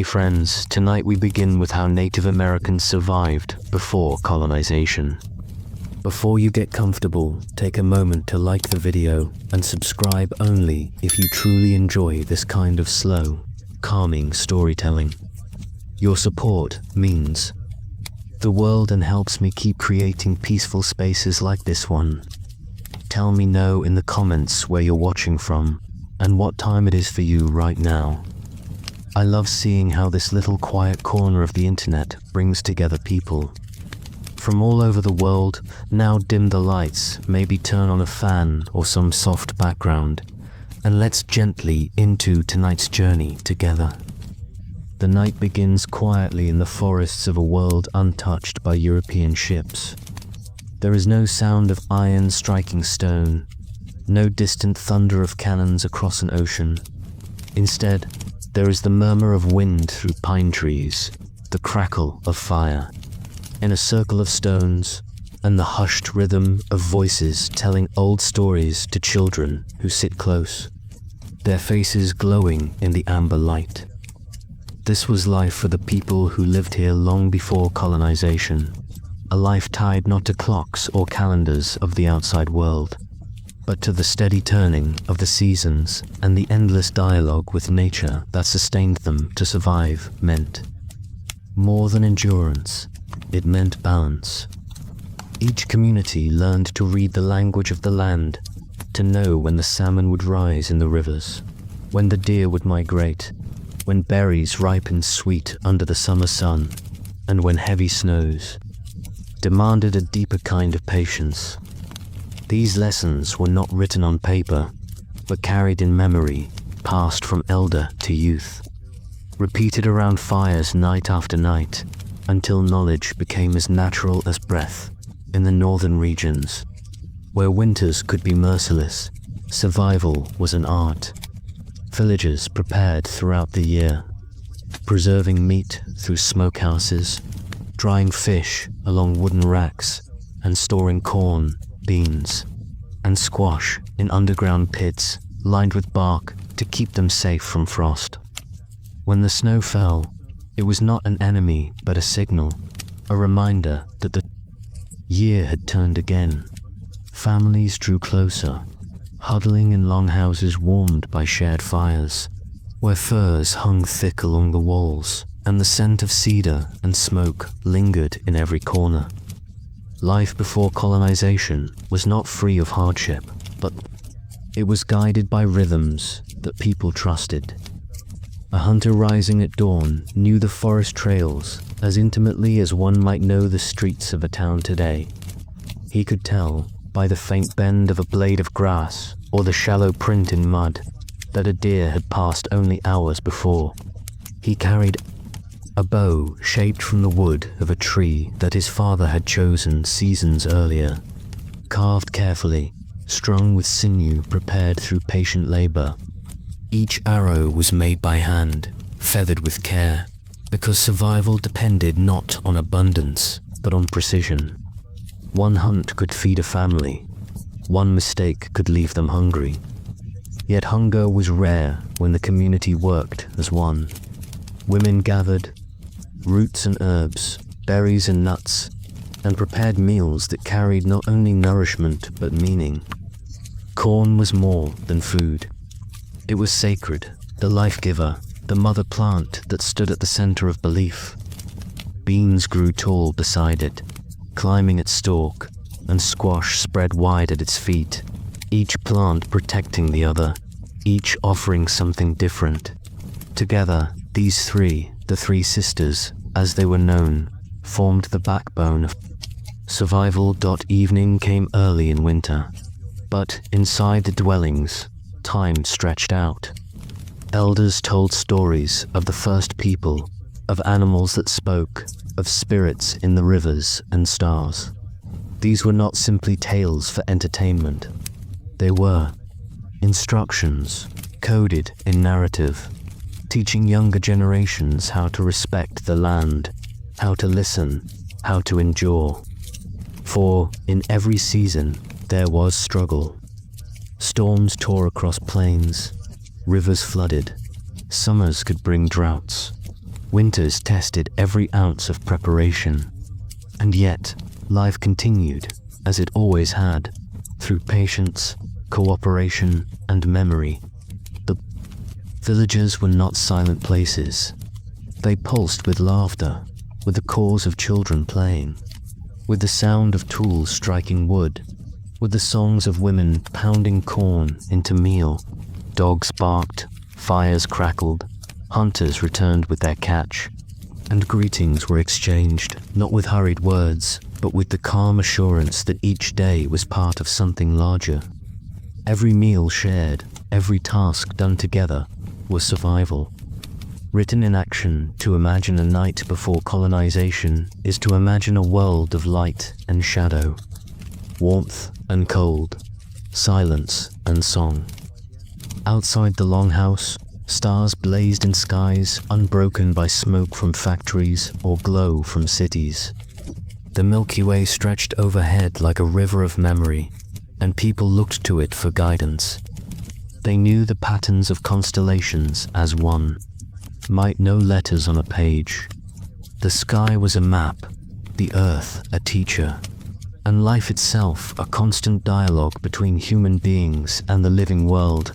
Hey friends, tonight we begin with how Native Americans survived before colonization. Before you get comfortable, take a moment to like the video and subscribe only if you truly enjoy this kind of slow, calming storytelling. Your support means the world and helps me keep creating peaceful spaces like this one. Tell me know in the comments where you're watching from and what time it is for you right now. I love seeing how this little quiet corner of the internet brings together people from all over the world. Now dim the lights, maybe turn on a fan or some soft background, and let's gently into tonight's journey together. The night begins quietly in the forests of a world untouched by European ships. There is no sound of iron striking stone, no distant thunder of cannons across an ocean. Instead, there is the murmur of wind through pine trees, the crackle of fire in a circle of stones, and the hushed rhythm of voices telling old stories to children who sit close, their faces glowing in the amber light. This was life for the people who lived here long before colonization, a life tied not to clocks or calendars of the outside world, but to the steady turning of the seasons and the endless dialogue with nature that sustained them. To survive meant more than endurance, it meant balance. Each community learned to read the language of the land, to know when the salmon would rise in the rivers, when the deer would migrate, when berries ripened sweet under the summer sun, and when heavy snows demanded a deeper kind of patience. These lessons were not written on paper, but carried in memory, passed from elder to youth, repeated around fires night after night, until knowledge became as natural as breath. In the northern regions, where winters could be merciless, survival was an art. Villagers prepared throughout the year, preserving meat through smokehouses, drying fish along wooden racks, and storing corn, beans, and squash in underground pits lined with bark to keep them safe from frost. When the snow fell, it was not an enemy but a signal, a reminder that the year had turned again. Families drew closer, huddling in longhouses warmed by shared fires, where furs hung thick along the walls and the scent of cedar and smoke lingered in every corner. Life before colonization was not free of hardship, but it was guided by rhythms that people trusted. A hunter rising at dawn knew the forest trails as intimately as one might know the streets of a town today. He could tell by the faint bend of a blade of grass or the shallow print in mud that a deer had passed only hours before. He carried a bow shaped from the wood of a tree that his father had chosen seasons earlier, carved carefully, strung with sinew prepared through patient labor. Each arrow was made by hand, feathered with care, because survival depended not on abundance, but on precision. One hunt could feed a family, one mistake could leave them hungry. Yet hunger was rare when the community worked as one. Women gathered roots and herbs, berries and nuts, and prepared meals that carried not only nourishment but meaning. Corn was more than food. It was sacred, the life-giver, the mother plant that stood at the center of belief. Beans grew tall beside it, climbing its stalk, and squash spread wide at its feet, each plant protecting the other, each offering something different. Together, these three, the three sisters, as they were known, formed the backbone of survival. Evening came early in winter, but inside the dwellings, time stretched out. Elders told stories of the first people, of animals that spoke, of spirits in the rivers and stars. These were not simply tales for entertainment. They were instructions, coded in narrative, teaching younger generations how to respect the land, how to listen, how to endure. For in every season there was struggle. Storms tore across plains, rivers flooded, summers could bring droughts, Winters tested every ounce of preparation. And yet, life continued, as it always had, through patience, cooperation, and memory. The villages were not silent places. They pulsed with laughter, with the calls of children playing, with the sound of tools striking wood, with the songs of women pounding corn into meal. Dogs barked, fires crackled, hunters returned with their catch, and greetings were exchanged, not with hurried words, but with the calm assurance that each day was part of something larger. Every meal shared, every task done together, was survival. Written in action, to imagine a night before colonization is to imagine a world of light and shadow, warmth and cold, silence and song. Outside the longhouse, stars blazed in skies unbroken by smoke from factories or glow from cities. The Milky Way stretched overhead like a river of memory, and people looked to it for guidance. They knew the patterns of constellations as one, might know letters on a page. The sky was a map, the earth a teacher, and life itself a constant dialogue between human beings and the living world.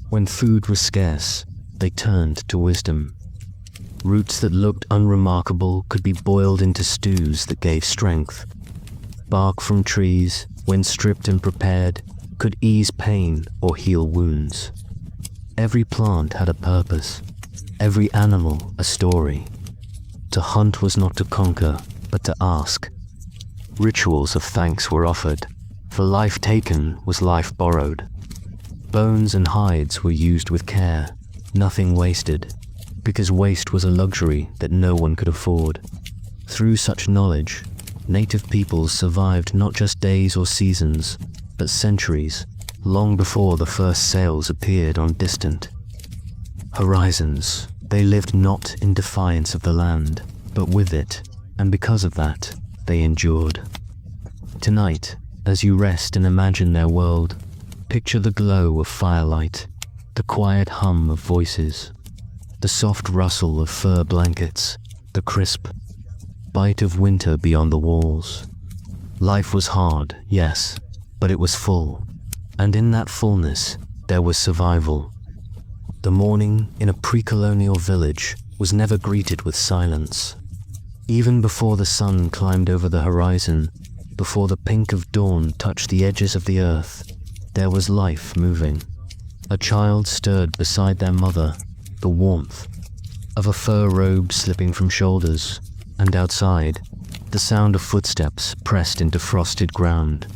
When food was scarce, they turned to wisdom. Roots that looked unremarkable could be boiled into stews that gave strength. Bark from trees, when stripped and prepared, could ease pain or heal wounds. Every plant had a purpose, every animal a story. To hunt was not to conquer, but to ask. Rituals of thanks were offered, for life taken was life borrowed. Bones and hides were used with care, nothing wasted, because waste was a luxury that no one could afford. Through such knowledge, native peoples survived not just days or seasons, but centuries, long before the first sails appeared on distant horizons. They lived not in defiance of the land, but with it, and because of that, they endured. Tonight, as you rest and imagine their world, picture the glow of firelight, the quiet hum of voices, the soft rustle of fur blankets, the crisp bite of winter beyond the walls. Life was hard, yes, but it was full, and in that fullness, there was survival. The morning in a pre-colonial village was never greeted with silence. Even before the sun climbed over the horizon, before the pink of dawn touched the edges of the earth, there was life moving. A child stirred beside their mother, the warmth of a fur robe slipping from shoulders, and outside, the sound of footsteps pressed into frosted ground.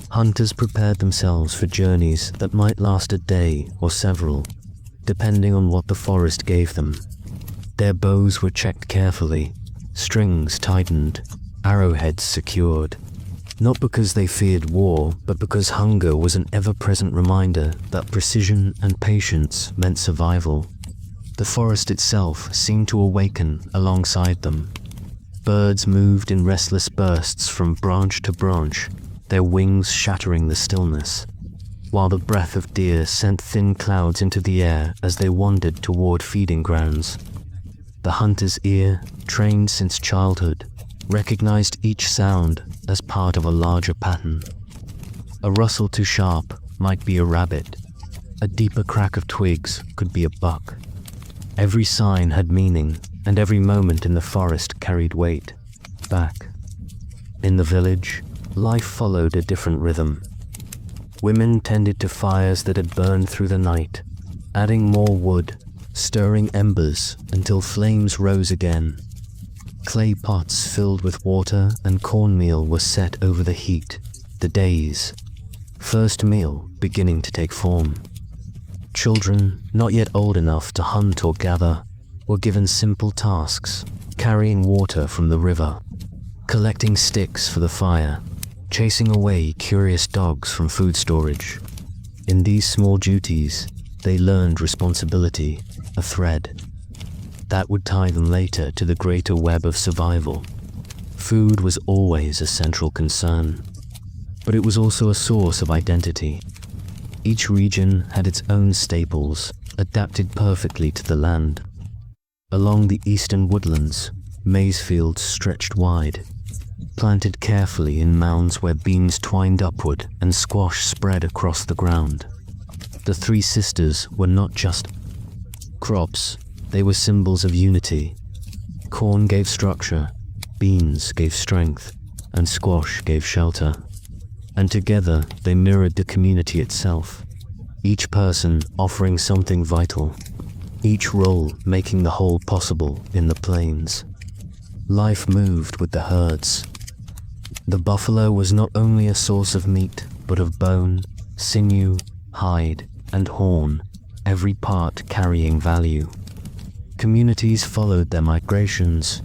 Hunters prepared themselves for journeys that might last a day or several, depending on what the forest gave them. Their bows were checked carefully, strings tightened, arrowheads secured, not because they feared war, but because hunger was an ever-present reminder that precision and patience meant survival. The forest itself seemed to awaken alongside them. Birds moved in restless bursts from branch to branch, their wings shattering the stillness, while the breath of deer sent thin clouds into the air as they wandered toward feeding grounds. The hunter's ear, trained since childhood, recognized each sound as part of a larger pattern. A rustle too sharp might be a rabbit. A deeper crack of twigs could be a buck. Every sign had meaning, and every moment in the forest carried weight. Back in the village, life followed a different rhythm. Women tended to fires that had burned through the night, adding more wood, stirring embers until flames rose again. Clay pots filled with water and cornmeal were set over the heat, the day's first meal beginning to take form. Children, not yet old enough to hunt or gather, were given simple tasks, carrying water from the river, collecting sticks for the fire, chasing away curious dogs from food storage. In these small duties, they learned responsibility, a thread that would tie them later to the greater web of survival. Food was always a central concern, but it was also a source of identity. Each region had its own staples, adapted perfectly to the land. Along the eastern woodlands, maize fields stretched wide, planted carefully in mounds where beans twined upward and squash spread across the ground. The three sisters were not just crops, they were symbols of unity. Corn gave structure, beans gave strength, and squash gave shelter. And together they mirrored the community itself, each person offering something vital, each role making the whole possible in the plains. Life moved with the herds. The buffalo was not only a source of meat, but of bone, sinew, hide, and horn, every part carrying value. Communities followed their migrations,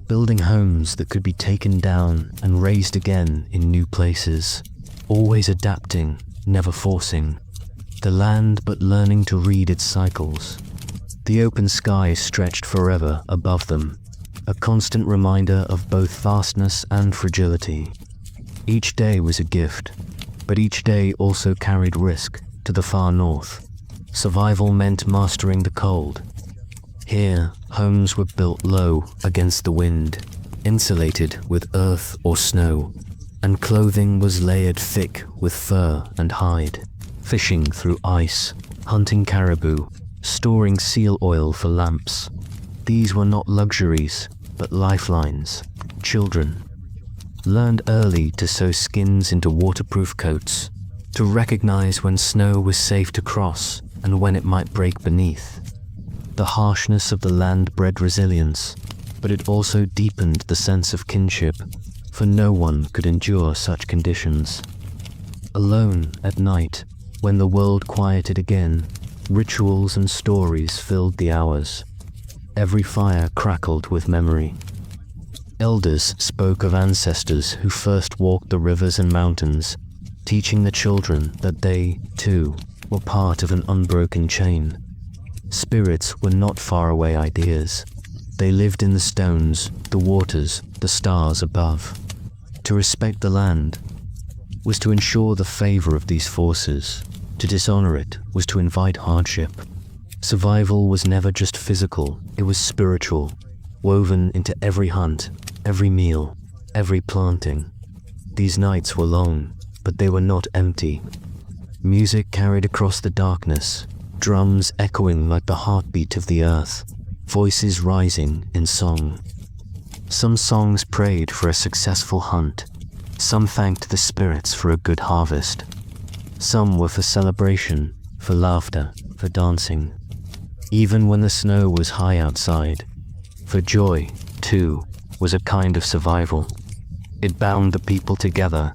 building homes that could be taken down and raised again in new places, always adapting, never forcing the land but learning to read its cycles. The open sky stretched forever above them, a constant reminder of both vastness and fragility. Each day was a gift, but each day also carried risk. To the far north, survival meant mastering the cold. Here, homes were built low against the wind, insulated with earth or snow, and clothing was layered thick with fur and hide. Fishing through ice, hunting caribou, storing seal oil for lamps. These were not luxuries, but lifelines. Children learned early to sew skins into waterproof coats, to recognize when snow was safe to cross and when it might break beneath. The harshness of the land bred resilience, but it also deepened the sense of kinship, for no one could endure such conditions. Alone at night, when the world quieted again, rituals and stories filled the hours. Every fire crackled with memory. Elders spoke of ancestors who first walked the rivers and mountains, teaching the children that they, too, were part of an unbroken chain. Spirits were not faraway ideas. They lived in the stones, the waters, the stars above. To respect the land was to ensure the favor of these forces. To dishonor it was to invite hardship. Survival was never just physical, it was spiritual, woven into every hunt, every meal, every planting. These nights were long, but they were not empty. Music carried across the darkness, drums echoing like the heartbeat of the earth, voices rising in song. Some songs prayed for a successful hunt, some thanked the spirits for a good harvest. Some were for celebration, for laughter, for dancing. Even when the snow was high outside, for joy, too, was a kind of survival. It bound the people together,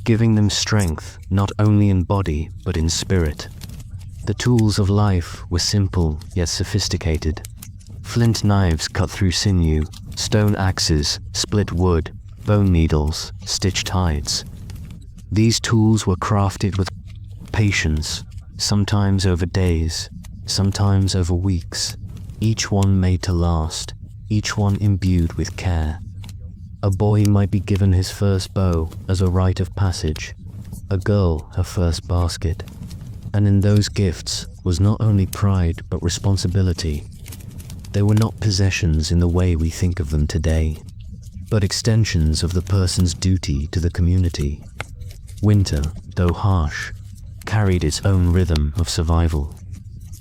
giving them strength not only in body but in spirit. The tools of life were simple yet sophisticated. Flint knives cut through sinew, stone axes split wood, bone needles stitched hides. These tools were crafted with patience, sometimes over days, sometimes over weeks, each one made to last, each one imbued with care. A boy might be given his first bow as a rite of passage, a girl her first basket, and in those gifts was not only pride but responsibility. They were not possessions in the way we think of them today, but extensions of the person's duty to the community. Winter, though harsh, carried its own rhythm of survival.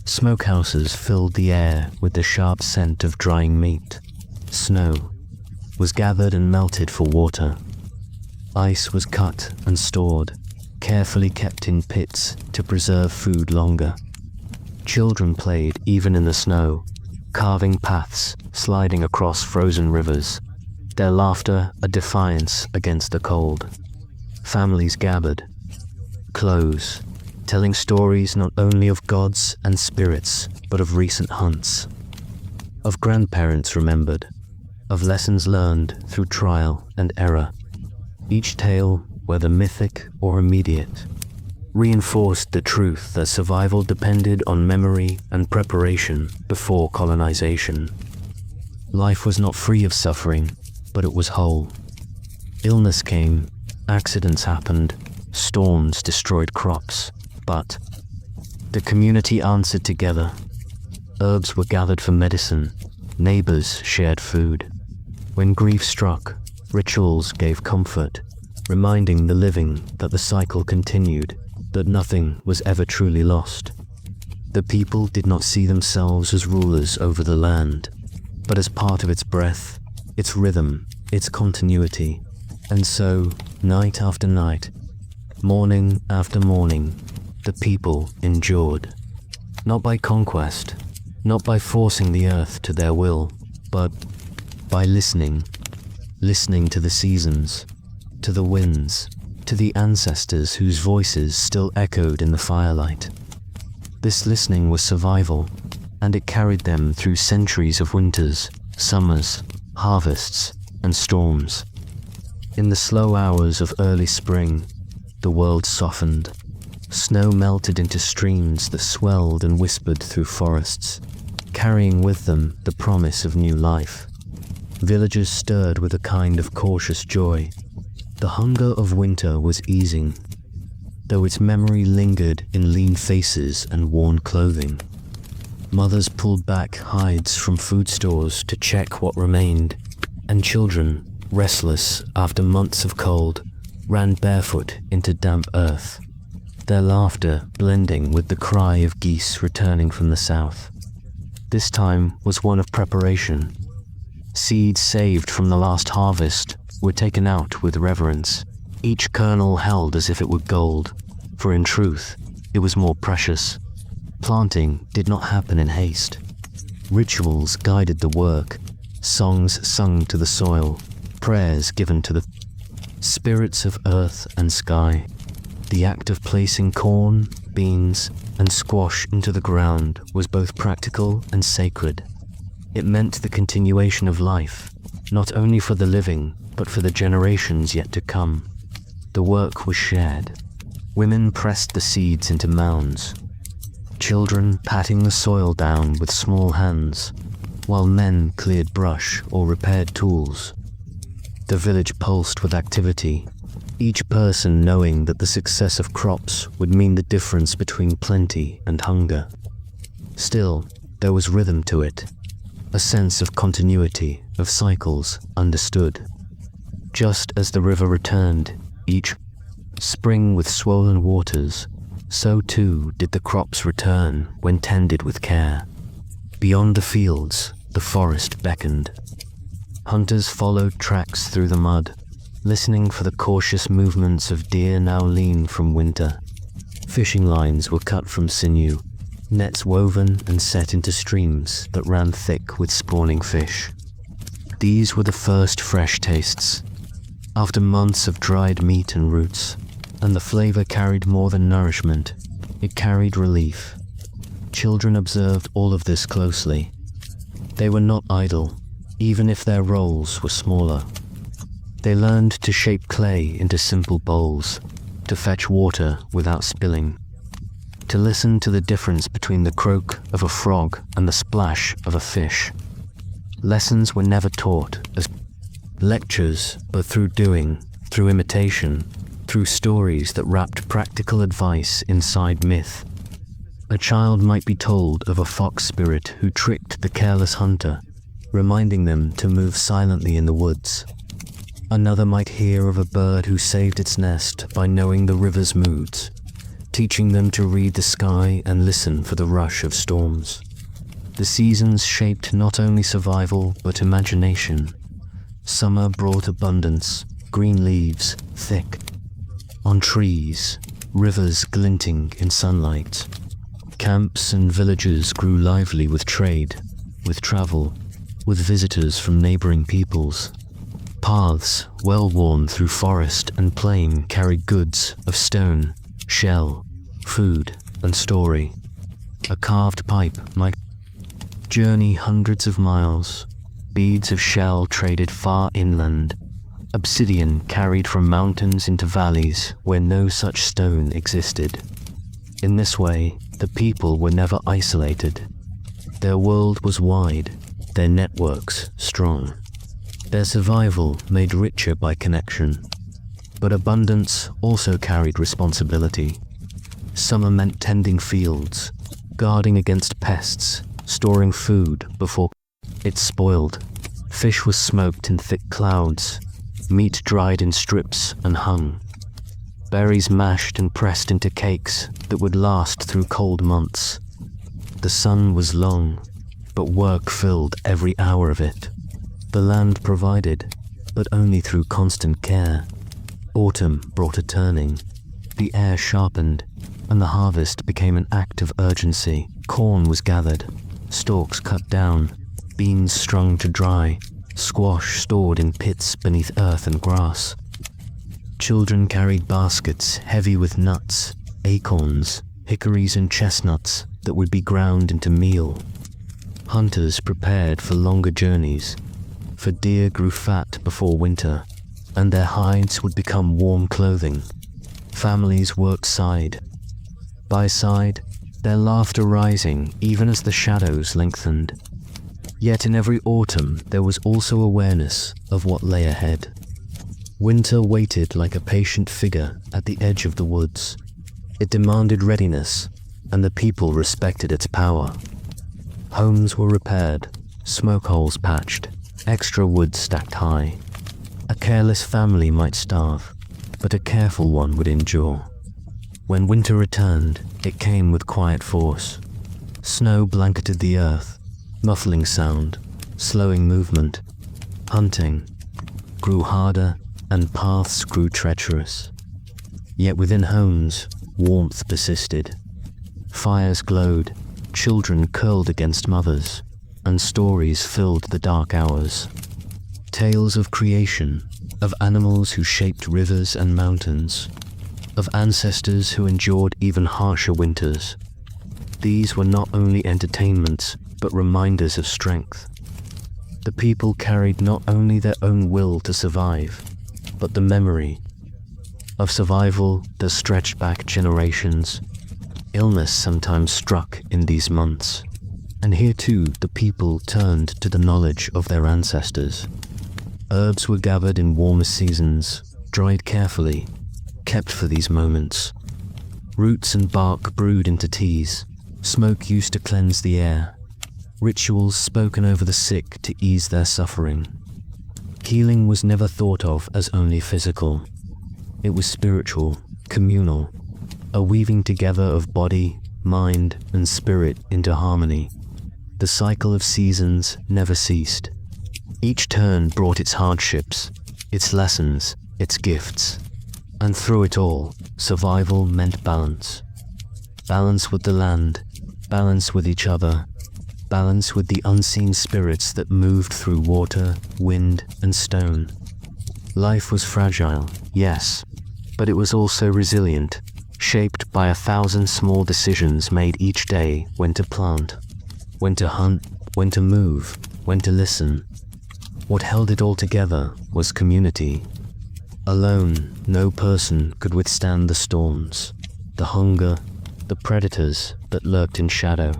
Smokehouses filled the air with the sharp scent of drying meat. Snow was gathered and melted for water. Ice was cut and stored, carefully kept in pits to preserve food longer. Children played even in the snow, carving paths, sliding across frozen rivers, their laughter a defiance against the cold. Families gathered, close, telling stories not only of gods and spirits, but of recent hunts, of grandparents remembered, of lessons learned through trial and error. Each tale, whether mythic or immediate, reinforced the truth that survival depended on memory and preparation before colonization. Life was not free of suffering, but it was whole. Illness came, accidents happened, storms destroyed crops, but the community answered together. Herbs were gathered for medicine, Neighbors shared food. When grief struck, rituals gave comfort, reminding the living that the cycle continued, that nothing was ever truly lost. The people did not see themselves as rulers over the land, but as part of its breath, its rhythm, its continuity. And so, night after night, morning after morning, the people endured. Not by conquest, not by forcing the earth to their will, but by listening to the seasons, to the winds, to the ancestors whose voices still echoed in the firelight. This listening was survival, and it carried them through centuries of winters, summers, harvests, and storms. In the slow hours of early spring, the world softened. Snow melted into streams that swelled and whispered through forests, carrying with them the promise of new life. Villagers stirred with a kind of cautious joy. The hunger of winter was easing, though its memory lingered in lean faces and worn clothing. Mothers pulled back hides from food stores to check what remained, and children, restless after months of cold, ran barefoot into damp earth, their laughter blending with the cry of geese returning from the south. This time was one of preparation. Seeds saved from the last harvest were taken out with reverence, each kernel held as if it were gold, for in truth, it was more precious. Planting did not happen in haste. Rituals guided the work, songs sung to the soil, prayers given to the spirits of earth and sky. The act of placing corn, beans, and squash into the ground was both practical and sacred. It meant the continuation of life, not only for the living, but for the generations yet to come. The work was shared. Women pressed the seeds into mounds, children patting the soil down with small hands, while men cleared brush or repaired tools. The village pulsed with activity, each person knowing that the success of crops would mean the difference between plenty and hunger. Still, there was rhythm to it, a sense of continuity, of cycles understood. Just as the river returned each spring with swollen waters, so too did the crops return when tended with care. Beyond the fields, the forest beckoned. Hunters followed tracks through the mud, listening for the cautious movements of deer now lean from winter. Fishing lines were cut from sinew, nets woven and set into streams that ran thick with spawning fish. These were the first fresh tastes, after months of dried meat and roots, and the flavor carried more than nourishment, it carried relief. Children observed all of this closely. They were not idle, even if their roles were smaller. They learned to shape clay into simple bowls, to fetch water without spilling, to listen to the difference between the croak of a frog and the splash of a fish. Lessons were never taught as lectures, but through doing, through imitation, through stories that wrapped practical advice inside myth. A child might be told of a fox spirit who tricked the careless hunter, reminding them to move silently in the woods. Another might hear of a bird who saved its nest by knowing the river's moods, teaching them to read the sky and listen for the rush of storms. The seasons shaped not only survival but imagination. Summer brought abundance, green leaves, thick on trees, rivers glinting in sunlight. Camps and villages grew lively with trade, with travel, with visitors from neighboring peoples. Paths, well worn through forest and plain, carried goods of stone, shell, food, and story. A carved pipe might journey hundreds of miles. Beads of shell traded far inland. Obsidian carried from mountains into valleys where no such stone existed. In this way, the people were never isolated. Their world was wide, their networks strong. Their survival made richer by connection. But abundance also carried responsibility. Summer meant tending fields, guarding against pests, storing food before It spoiled. Fish was smoked in thick clouds, meat dried in strips and hung, berries mashed and pressed into cakes that would last through cold months. The sun was long, but work filled every hour of it. The land provided, but only through constant care. Autumn brought a turning. The air sharpened, and the harvest became an act of urgency. Corn was gathered, stalks cut down, beans strung to dry, squash stored in pits beneath earth and grass. Children carried baskets heavy with nuts, acorns, hickories and chestnuts that would be ground into meal. Hunters prepared for longer journeys, for deer grew fat before winter, and their hides would become warm clothing. Families worked side by side, their laughter rising even as the shadows lengthened. Yet in every autumn there was also awareness of what lay ahead. Winter waited like a patient figure at the edge of the woods. It demanded readiness, and the people respected its power. Homes were repaired, smoke holes patched, extra wood stacked high. A careless family might starve, but a careful one would endure. When winter returned, it came with quiet force. Snow blanketed the earth, muffling sound, slowing movement. Hunting grew harder and paths grew treacherous. Yet within homes, warmth persisted. Fires glowed, children curled against mothers, and stories filled the dark hours. Tales of creation, of animals who shaped rivers and mountains, of ancestors who endured even harsher winters. These were not only entertainments, but reminders of strength. The people carried not only their own will to survive, but the memory of survival that stretched back generations. Illness sometimes struck in these months, and here too the people turned to the knowledge of their ancestors. Herbs were gathered in warmer seasons, dried carefully, kept for these moments. Roots and bark brewed into teas, smoke used to cleanse the air, rituals spoken over the sick to ease their suffering. Healing was never thought of as only physical. It was spiritual, communal, a weaving together of body, mind, and spirit into harmony. The cycle of seasons never ceased. Each turn brought its hardships, its lessons, its gifts. And through it all, survival meant balance. Balance with the land, balance with each other, balance with the unseen spirits that moved through water, wind, and stone. Life was fragile, yes, but it was also resilient, shaped by 1,000 small decisions made each day: when to plant, when to hunt, when to move, when to listen. What held it all together was community. Alone, no person could withstand the storms, the hunger, the predators that lurked in shadow.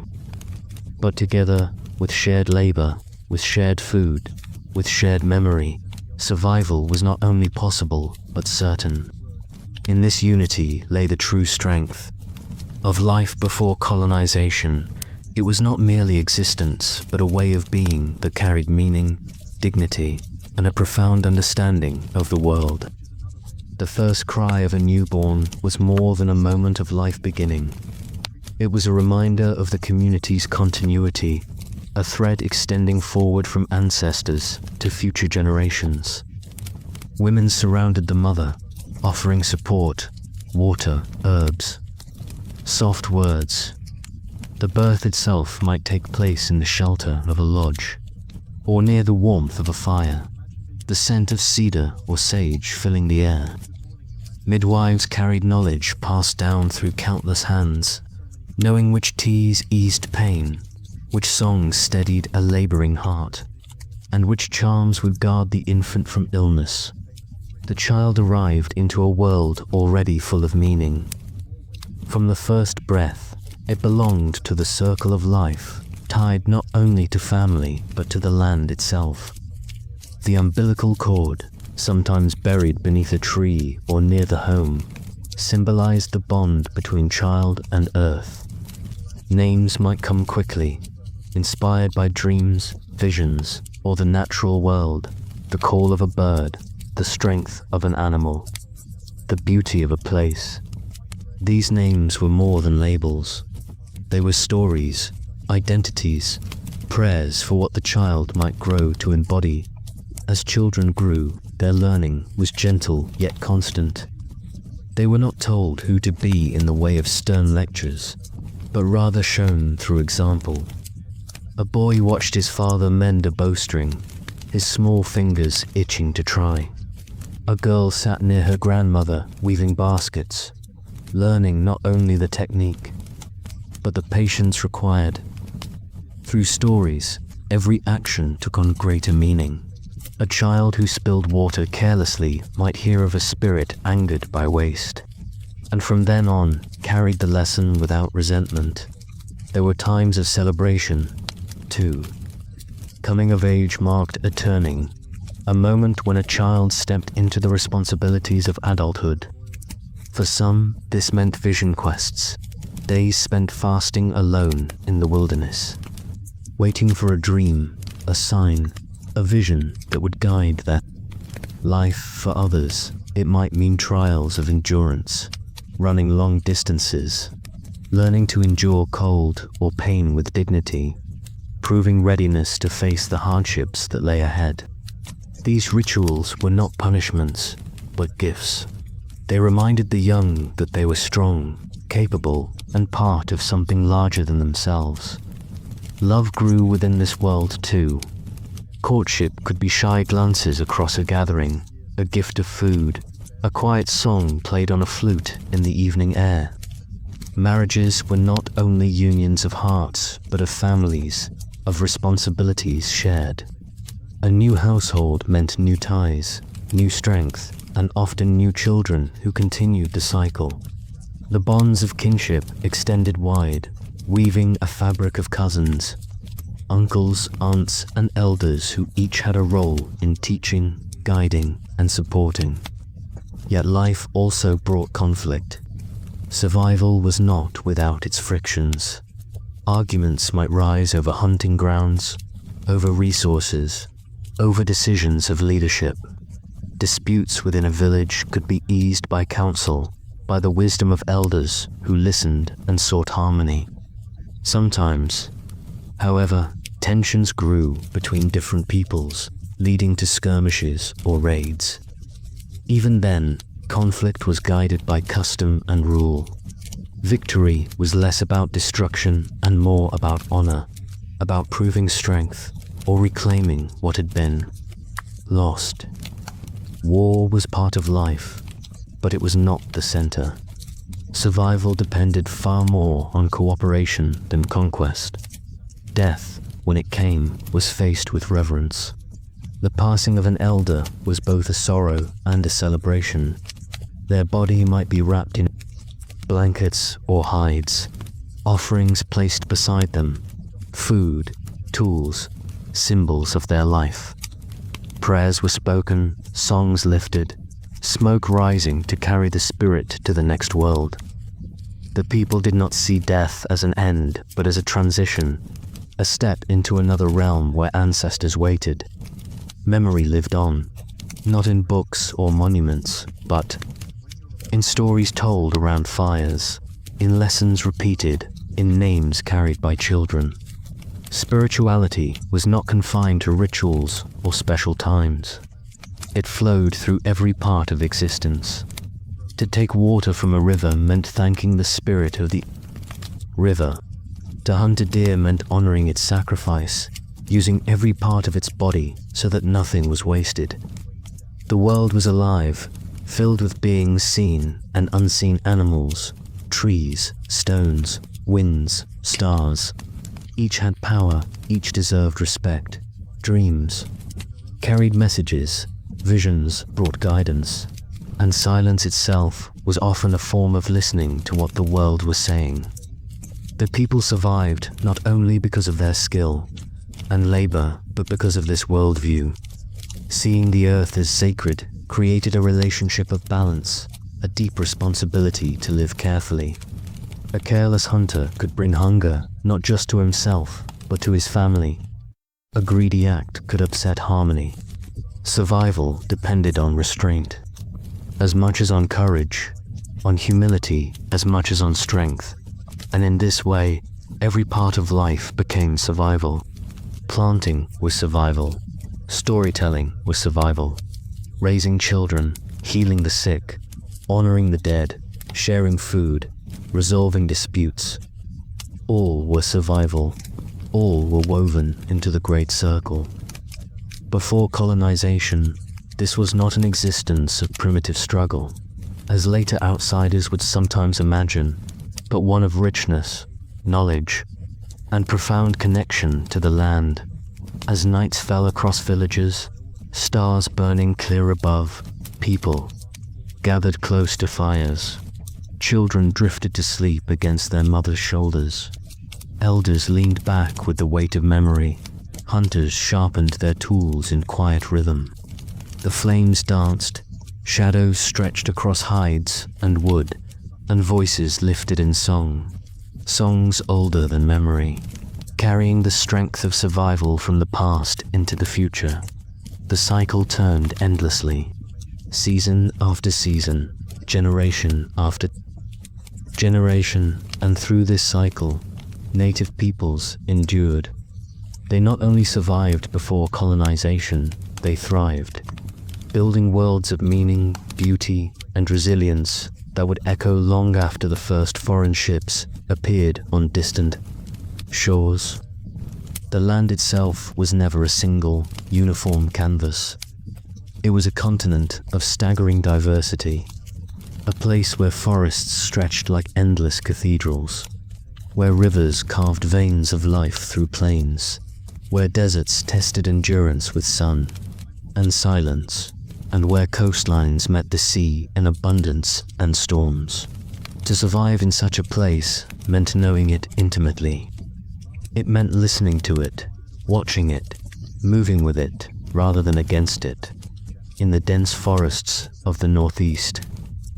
But together, with shared labor, with shared food, with shared memory, survival was not only possible, but certain. In this unity lay the true strength of life before colonization. It was not merely existence, but a way of being that carried meaning, dignity, and a profound understanding of the world. The first cry of a newborn was more than a moment of life beginning. It was a reminder of the community's continuity, a thread extending forward from ancestors to future generations. Women surrounded the mother, offering support, water, herbs, soft words. The birth itself might take place in the shelter of a lodge, or near the warmth of a fire, the scent of cedar or sage filling the air. Midwives carried knowledge passed down through countless hands, knowing which teas eased pain, which songs steadied a laboring heart, and which charms would guard the infant from illness. The child arrived into a world already full of meaning. From the first breath, it belonged to the circle of life, tied not only to family but to the land itself. The umbilical cord, sometimes buried beneath a tree or near the home, symbolized the bond between child and earth. Names might come quickly, inspired by dreams, visions, or the natural world, the call of a bird, the strength of an animal, the beauty of a place. These names were more than labels. They were stories, identities, prayers for what the child might grow to embody. As children grew, their learning was gentle yet constant. They were not told who to be in the way of stern lectures, but rather shown through example. A boy watched his father mend a bowstring, his small fingers itching to try. A girl sat near her grandmother weaving baskets, learning not only the technique, but the patience required. Through stories, every action took on greater meaning. A child who spilled water carelessly might hear of a spirit angered by waste, and from then on carried the lesson without resentment. There were times of celebration, too. Coming of age marked a turning, a moment when a child stepped into the responsibilities of adulthood. For some, this meant vision quests, days spent fasting alone in the wilderness, waiting for a dream, a sign, a vision that would guide their life. For others, it might mean trials of endurance, running long distances, learning to endure cold or pain with dignity, proving readiness to face the hardships that lay ahead. These rituals were not punishments, but gifts. They reminded the young that they were strong, capable, and part of something larger than themselves. Love grew within this world too. Courtship could be shy glances across a gathering, a gift of food, a quiet song played on a flute in the evening air. Marriages were not only unions of hearts, but of families, of responsibilities shared. A new household meant new ties, new strength, and often new children who continued the cycle. The bonds of kinship extended wide, weaving a fabric of cousins, uncles, aunts, and elders who each had a role in teaching, guiding, and supporting. Yet life also brought conflict. Survival was not without its frictions. Arguments might rise over hunting grounds, over resources, over decisions of leadership. Disputes within a village could be eased by counsel, by the wisdom of elders who listened and sought harmony. Sometimes, however, tensions grew between different peoples, leading to skirmishes or raids. Even then, conflict was guided by custom and rule. Victory was less about destruction and more about honor, about proving strength or reclaiming what had been lost. War was part of life, but it was not the center. Survival depended far more on cooperation than conquest. Death, when it came, was faced with reverence. The passing of an elder was both a sorrow and a celebration. Their body might be wrapped in blankets or hides, offerings placed beside them, food, tools, symbols of their life. Prayers were spoken, songs lifted, smoke rising to carry the spirit to the next world. The people did not see death as an end, but as a transition, a step into another realm where ancestors waited. Memory lived on, not in books or monuments, but in stories told around fires, in lessons repeated, in names carried by children. Spirituality was not confined to rituals or special times. It flowed through every part of existence. To take water from a river meant thanking the spirit of the river. To hunt a deer meant honoring its sacrifice, using every part of its body so that nothing was wasted. The world was alive, filled with beings seen and unseen animals, trees, stones, winds, stars. Each had power, each deserved respect. Dreams carried messages, visions brought guidance, and silence itself was often a form of listening to what the world was saying. The people survived not only because of their skill and labor, but because of this worldview. Seeing the earth as sacred created a relationship of balance, a deep responsibility to live carefully. A careless hunter could bring hunger not just to himself, but to his family. A greedy act could upset harmony. Survival depended on restraint, as much as on courage, on humility as much as on strength. And in this way, every part of life became survival. Planting was survival. Storytelling was survival. Raising children, healing the sick, honoring the dead, sharing food, resolving disputes. All were survival. All were woven into the great circle. Before colonization, this was not an existence of primitive struggle, as later outsiders would sometimes imagine, but one of richness, knowledge, and profound connection to the land. As nights fell across villages, stars burning clear above, people gathered close to fires. Children drifted to sleep against their mothers' shoulders. Elders leaned back with the weight of memory. Hunters sharpened their tools in quiet rhythm. The flames danced, shadows stretched across hides and wood, and voices lifted in song. Songs older than memory, carrying the strength of survival from the past into the future. The cycle turned endlessly, season after season, generation after generation, and through this cycle, native peoples endured. They not only survived before colonization, they thrived, building worlds of meaning, beauty, and resilience that would echo long after the first foreign ships appeared on distant shores. The land itself was never a single, uniform canvas. It was a continent of staggering diversity, a place where forests stretched like endless cathedrals, where rivers carved veins of life through plains, where deserts tested endurance with sun and silence, and where coastlines met the sea in abundance and storms. To survive in such a place meant knowing it intimately. It meant listening to it, watching it, moving with it rather than against it. In the dense forests of the Northeast,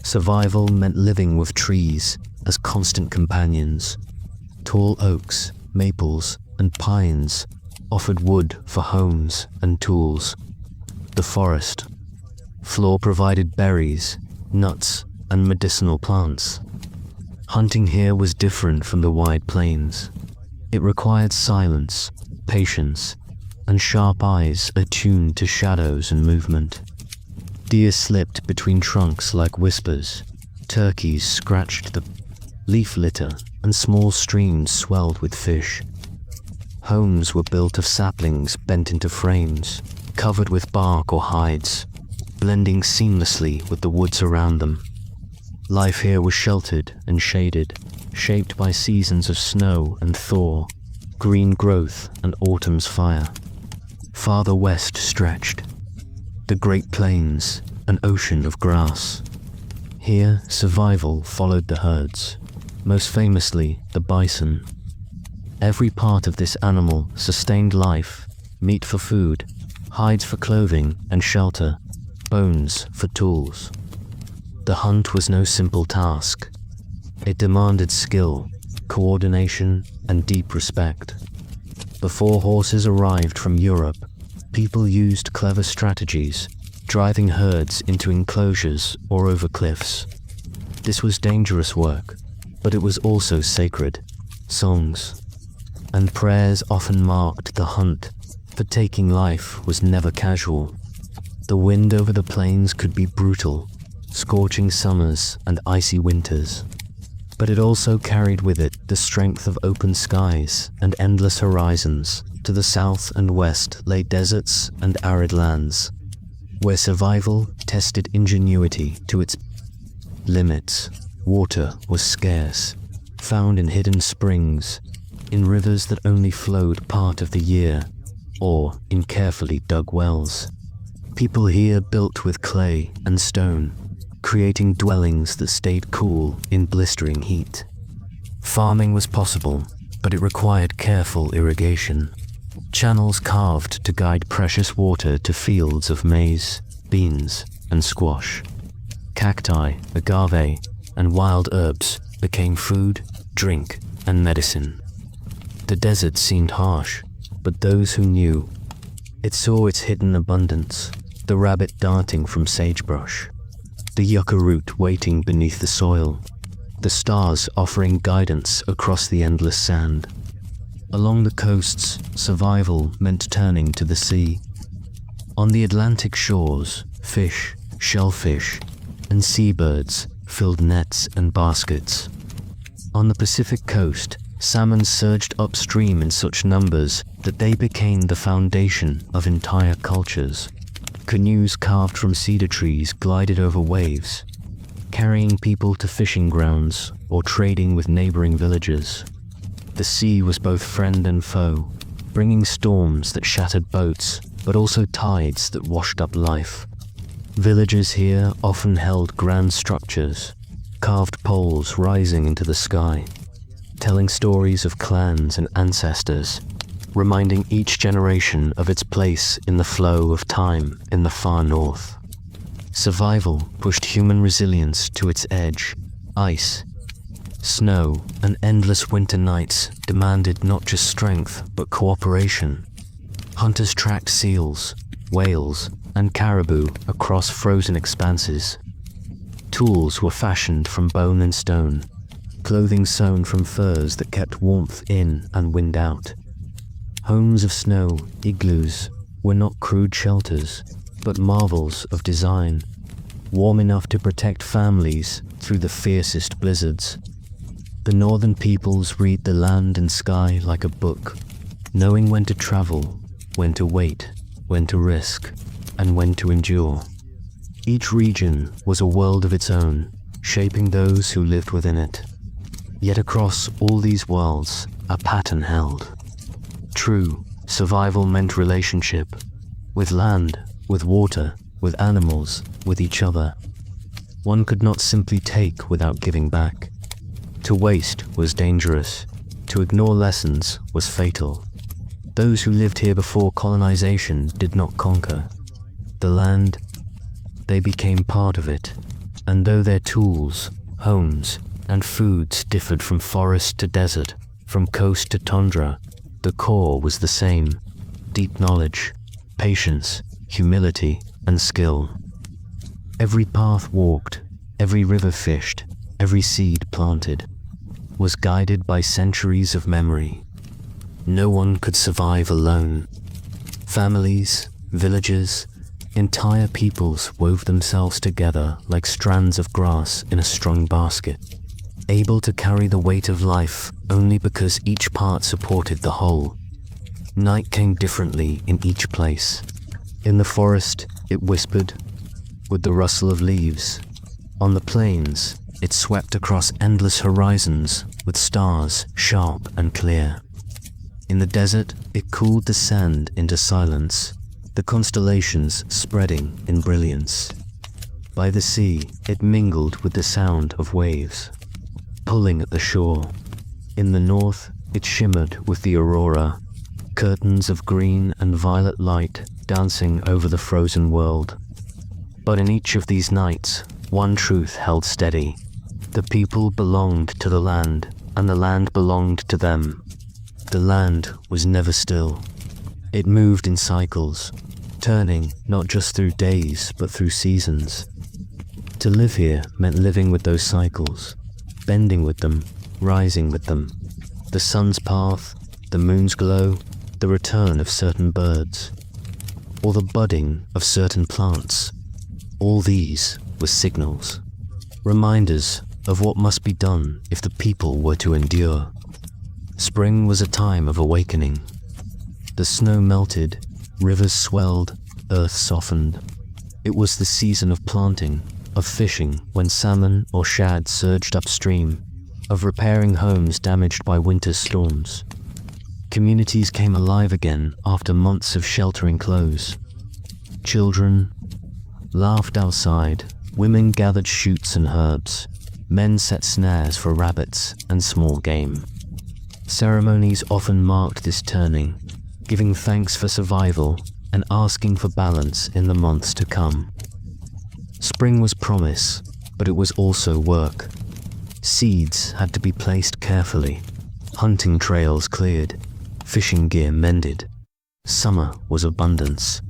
survival meant living with trees as constant companions. Tall oaks, maples, and pines offered wood for homes and tools. The forest floor provided berries, nuts, and medicinal plants. Hunting here was different from the wide plains. It required silence, patience, and sharp eyes attuned to shadows and movement. Deer slipped between trunks like whispers. Turkeys scratched the leaf litter, and small streams swelled with fish. Homes were built of saplings bent into frames, covered with bark or hides, blending seamlessly with the woods around them. Life here was sheltered and shaded, shaped by seasons of snow and thaw, green growth and autumn's fire. Farther west stretched the Great Plains, an ocean of grass. Here, survival followed the herds, most famously the bison. Every part of this animal sustained life: meat for food, hides for clothing and shelter, bones for tools. The hunt was no simple task. It demanded skill, coordination, and deep respect. Before horses arrived from Europe, people used clever strategies, driving herds into enclosures or over cliffs. This was dangerous work, but it was also sacred. Songs and prayers often marked the hunt, for taking life was never casual. The wind over the plains could be brutal, scorching summers and icy winters. But it also carried with it the strength of open skies and endless horizons. To the south and west lay deserts and arid lands, where survival tested ingenuity to its limits. Water was scarce, found in hidden springs, in rivers that only flowed part of the year, or in carefully dug wells. People here built with clay and stone, creating dwellings that stayed cool in blistering heat. Farming was possible, but it required careful irrigation. Channels carved to guide precious water to fields of maize, beans, and squash. Cacti, agave, and wild herbs became food, drink, and medicine. The desert seemed harsh, but those who knew. It saw its hidden abundance, the rabbit darting from sagebrush, the yucca root waiting beneath the soil, the stars offering guidance across the endless sand. Along the coasts, survival meant turning to the sea. On the Atlantic shores, fish, shellfish, and seabirds filled nets and baskets. On the Pacific coast, salmon surged upstream in such numbers that they became the foundation of entire cultures. Canoes carved from cedar trees glided over waves, carrying people to fishing grounds or trading with neighboring villages. The sea was both friend and foe, bringing storms that shattered boats, but also tides that washed up life. Villages here often held grand structures, carved poles rising into the sky, telling stories of clans and ancestors, reminding each generation of its place in the flow of time in the far north. Survival pushed human resilience to its edge. Ice, snow, and endless winter nights demanded not just strength, but cooperation. Hunters tracked seals, whales, and caribou across frozen expanses. Tools were fashioned from bone and stone, clothing sewn from furs that kept warmth in and wind out. Homes of snow, igloos, were not crude shelters, but marvels of design, warm enough to protect families through the fiercest blizzards. The northern peoples read the land and sky like a book, knowing when to travel, when to wait, when to risk, and when to endure. Each region was a world of its own, shaping those who lived within it. Yet across all these worlds, a pattern held. True, survival meant relationship, with land, with water, with animals, with each other. One could not simply take without giving back. To waste was dangerous. To ignore lessons was fatal. Those who lived here before colonization did not conquer the land. They became part of it, and though their tools, homes, and foods differed from forest to desert, from coast to tundra, the core was the same: deep knowledge, patience, humility, and skill. Every path walked, every river fished, every seed planted, was guided by centuries of memory. No one could survive alone. Families, villages, entire peoples wove themselves together like strands of grass in a strung basket, able to carry the weight of life only because each part supported the whole. Night came differently in each place. In the forest, it whispered with the rustle of leaves. On the plains, it swept across endless horizons with stars sharp and clear. In the desert, it cooled the sand into silence, the constellations spreading in brilliance. By the sea, it mingled with the sound of waves, pulling at the shore. In the north, it shimmered with the aurora, curtains of green and violet light dancing over the frozen world. But in each of these nights, one truth held steady. The people belonged to the land, and the land belonged to them. The land was never still. It moved in cycles, turning not just through days, but through seasons. To live here meant living with those cycles, bending with them, rising with them. The sun's path, the moon's glow, the return of certain birds, or the budding of certain plants. All these were signals, reminders of what must be done if the people were to endure. Spring was a time of awakening. The snow melted, rivers swelled, earth softened. It was the season of planting, of fishing when salmon or shad surged upstream, of repairing homes damaged by winter storms. Communities came alive again after months of sheltering clothes. Children laughed outside, women gathered shoots and herbs, men set snares for rabbits and small game. Ceremonies often marked this turning, giving thanks for survival and asking for balance in the months to come. Spring was promise, but it was also work. Seeds had to be placed carefully, hunting trails cleared, fishing gear mended, Summer was abundance.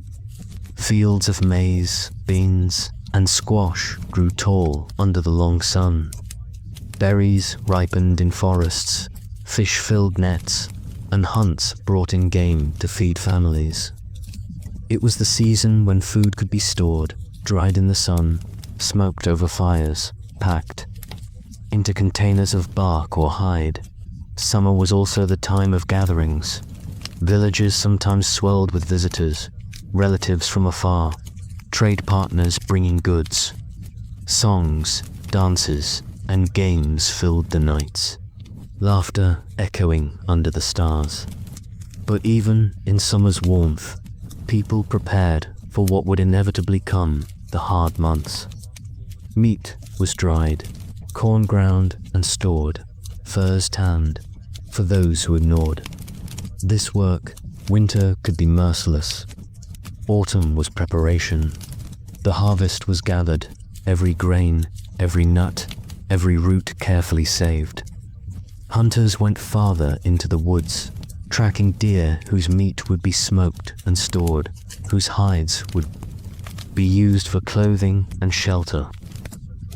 Fields of maize, beans, and squash grew tall under the long sun. Berries ripened in forests, fish filled nets, and hunts brought in game to feed families. It was the season when food could be stored, dried in the sun, smoked over fires, packed into containers of bark or hide. Summer was also the time of gatherings. Villages sometimes swelled with visitors, relatives from afar, trade partners bringing goods. Songs, dances, and games filled the nights, laughter echoing under the stars. But even in summer's warmth, people prepared for what would inevitably come, the hard months. Meat was dried, corn ground and stored, furs tanned, for those who ignored this work. Winter could be merciless. Autumn was preparation. The harvest was gathered, every grain, every nut, every root carefully saved. Hunters went farther into the woods, tracking deer whose meat would be smoked and stored, whose hides would be used for clothing and shelter.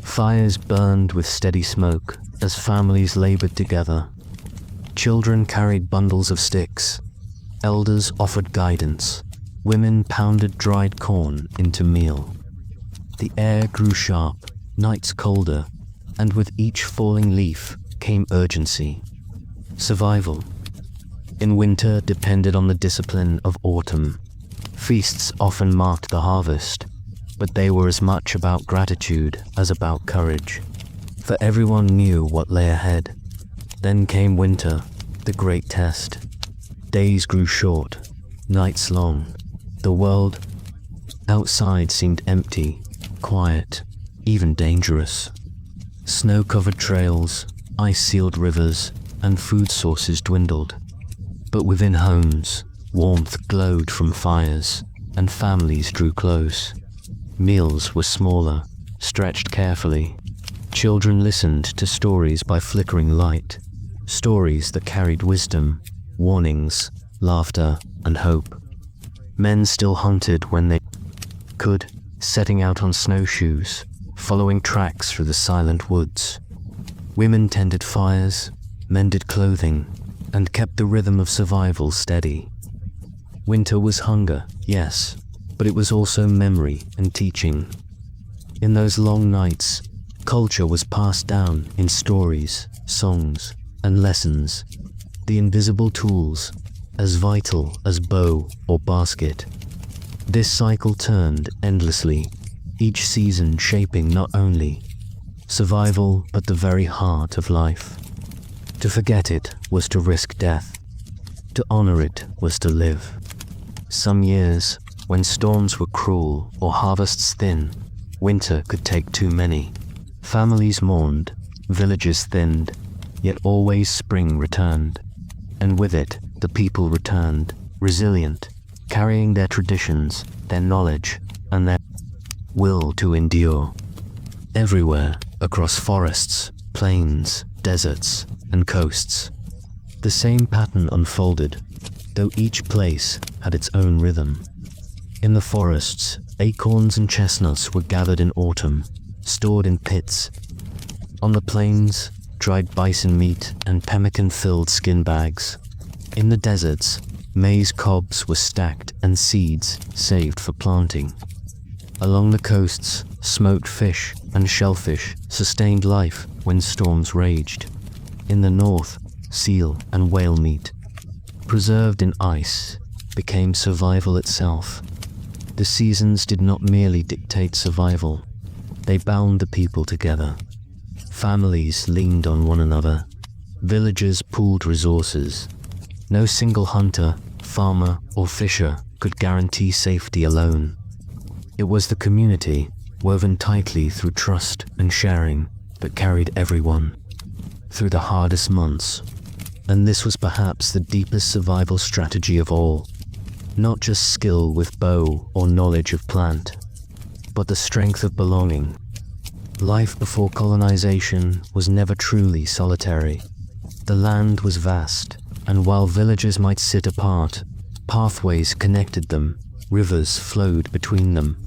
Fires burned with steady smoke as families labored together. Children carried bundles of sticks. Elders offered guidance. Women pounded dried corn into meal. The air grew sharp, nights colder, and with each falling leaf came urgency. Survival in winter depended on the discipline of autumn. Feasts often marked the harvest, but they were as much about gratitude as about courage, for everyone knew what lay ahead. Then came winter, the great test. Days grew short, nights long. The world outside seemed empty, quiet, even dangerous. Snow-covered trails, ice-sealed rivers, and food sources dwindled. But within homes, warmth glowed from fires, and families drew close. Meals were smaller, stretched carefully. Children listened to stories by flickering light, stories that carried wisdom, warnings, laughter, and hope. Men still hunted when they could, setting out on snowshoes, following tracks through the silent woods. Women tended fires, mended clothing, and kept the rhythm of survival steady. Winter was hunger, yes, but it was also memory and teaching. In those long nights, culture was passed down in stories, songs, and lessons. The invisible tools, as vital as bow or basket. This cycle turned endlessly, each season shaping not only survival but the very heart of life. To forget it was to risk death. To honor it was to live. Some years, when storms were cruel or harvests thin, winter could take too many. Families mourned, villages thinned, yet always spring returned. And with it, the people returned, resilient, carrying their traditions, their knowledge, and their will to endure. Everywhere, across forests, plains, deserts, and coasts, the same pattern unfolded, though each place had its own rhythm. In the forests, acorns and chestnuts were gathered in autumn, stored in pits. On the plains, dried bison meat and pemmican-filled skin bags. In the deserts, maize cobs were stacked and seeds saved for planting. Along the coasts, smoked fish and shellfish sustained life when storms raged. In the north, seal and whale meat, preserved in ice, became survival itself. The seasons did not merely dictate survival, they bound the people together. Families leaned on one another. Villagers pooled resources. No single hunter, farmer, or fisher could guarantee safety alone. It was the community, woven tightly through trust and sharing, that carried everyone through the hardest months. And this was perhaps the deepest survival strategy of all. Not just skill with bow or knowledge of plant, but the strength of belonging. Life before colonization was never truly solitary. The land was vast, and while villages might sit apart, Pathways connected them, rivers flowed between them,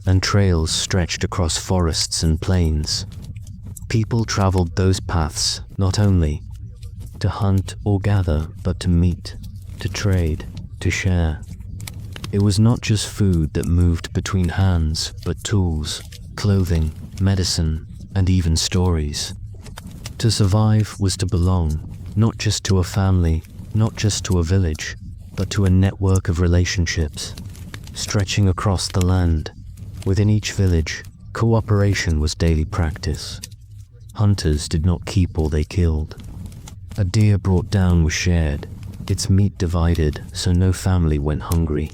and trails stretched across forests and plains. People traveled those paths not only to hunt or gather, but to meet, to trade, to share. It was not just food that moved between hands, but tools, clothing, medicine, and even stories. To survive was to belong, not just to a family, not just to a village, but to a network of relationships, stretching across the land. Within each village, cooperation was daily practice. Hunters did not keep all they killed. A deer brought down was shared, its meat divided so no family went hungry.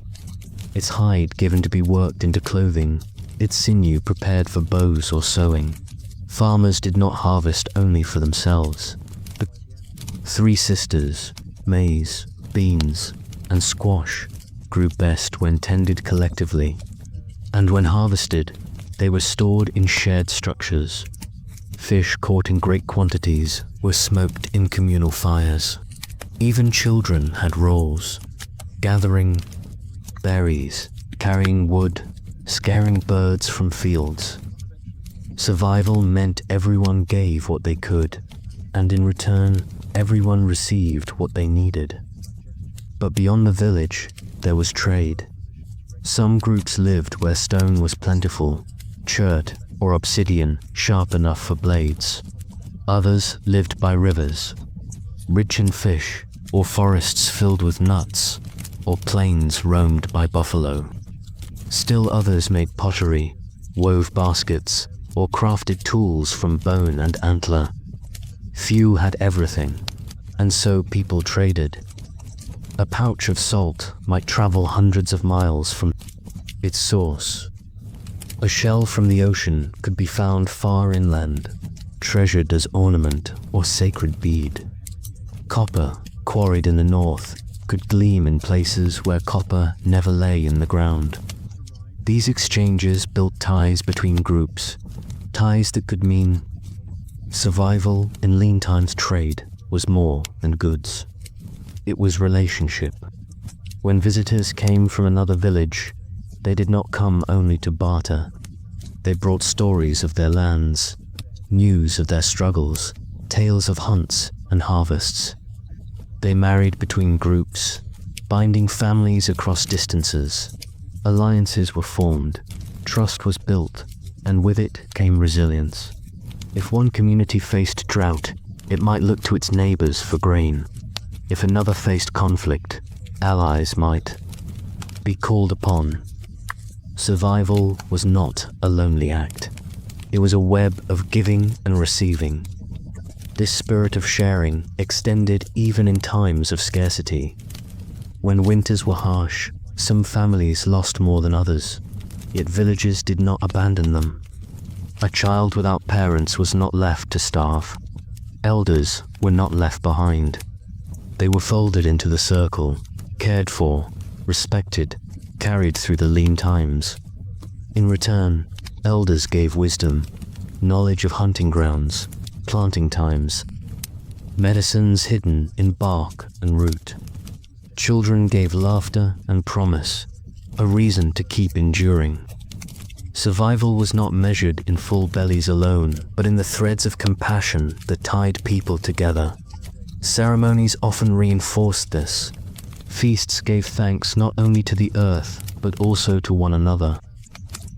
Its hide given to be worked into clothing, its sinew prepared for bows or sewing. Farmers did not harvest only for themselves. The 3 sisters, maize, beans, and squash, grew best when tended collectively, and when harvested, they were stored in shared structures. Fish caught in great quantities were smoked in communal fires. Even children had roles, gathering berries, carrying wood, scaring birds from fields. Survival meant everyone gave what they could, and in return, everyone received what they needed. But beyond the village, there was trade. Some groups lived where stone was plentiful, chert or obsidian sharp enough for blades. Others lived by rivers, rich in fish, or forests filled with nuts, or plains roamed by buffalo. Still others made pottery, wove baskets, or crafted tools from bone and antler. Few had everything, and so people traded. A pouch of salt might travel hundreds of miles from its source. A shell from the ocean could be found far inland, treasured as ornament or sacred bead. Copper, quarried in the north, could gleam in places where copper never lay in the ground. These exchanges built ties between groups, ties that could mean survival in lean times. Trade was more than goods. It was relationship. When visitors came from another village, they did not come only to barter. They brought stories of their lands, news of their struggles, tales of hunts and harvests. They married between groups, binding families across distances. Alliances were formed, trust was built, and with it came resilience. If one community faced drought, it might look to its neighbors for grain. If another faced conflict, allies might be called upon. Survival was not a lonely act. It was a web of giving and receiving. This spirit of sharing extended even in times of scarcity. When winters were harsh, some families lost more than others, yet villages did not abandon them. A child without parents was not left to starve. Elders were not left behind. They were folded into the circle, cared for, respected, carried through the lean times. In return, elders gave wisdom, knowledge of hunting grounds, planting times, medicines hidden in bark and root. Children gave laughter and promise, a reason to keep enduring. Survival was not measured in full bellies alone, but in the threads of compassion that tied people together. Ceremonies often reinforced this. Feasts gave thanks not only to the earth, but also to one another.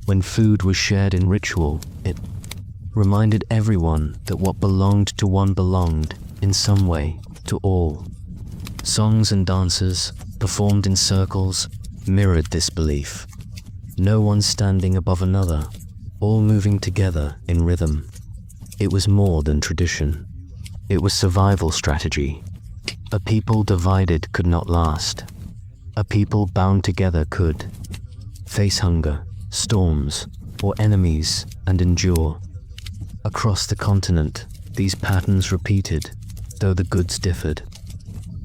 When food was shared in ritual, it reminded everyone that what belonged to one belonged, in some way, to all. Songs and dances, performed in circles, mirrored this belief. No one standing above another, all moving together in rhythm. It was more than tradition. It was survival strategy. A people divided could not last. A people bound together could face hunger, storms, or enemies and endure. Across the continent, these patterns repeated, though the goods differed.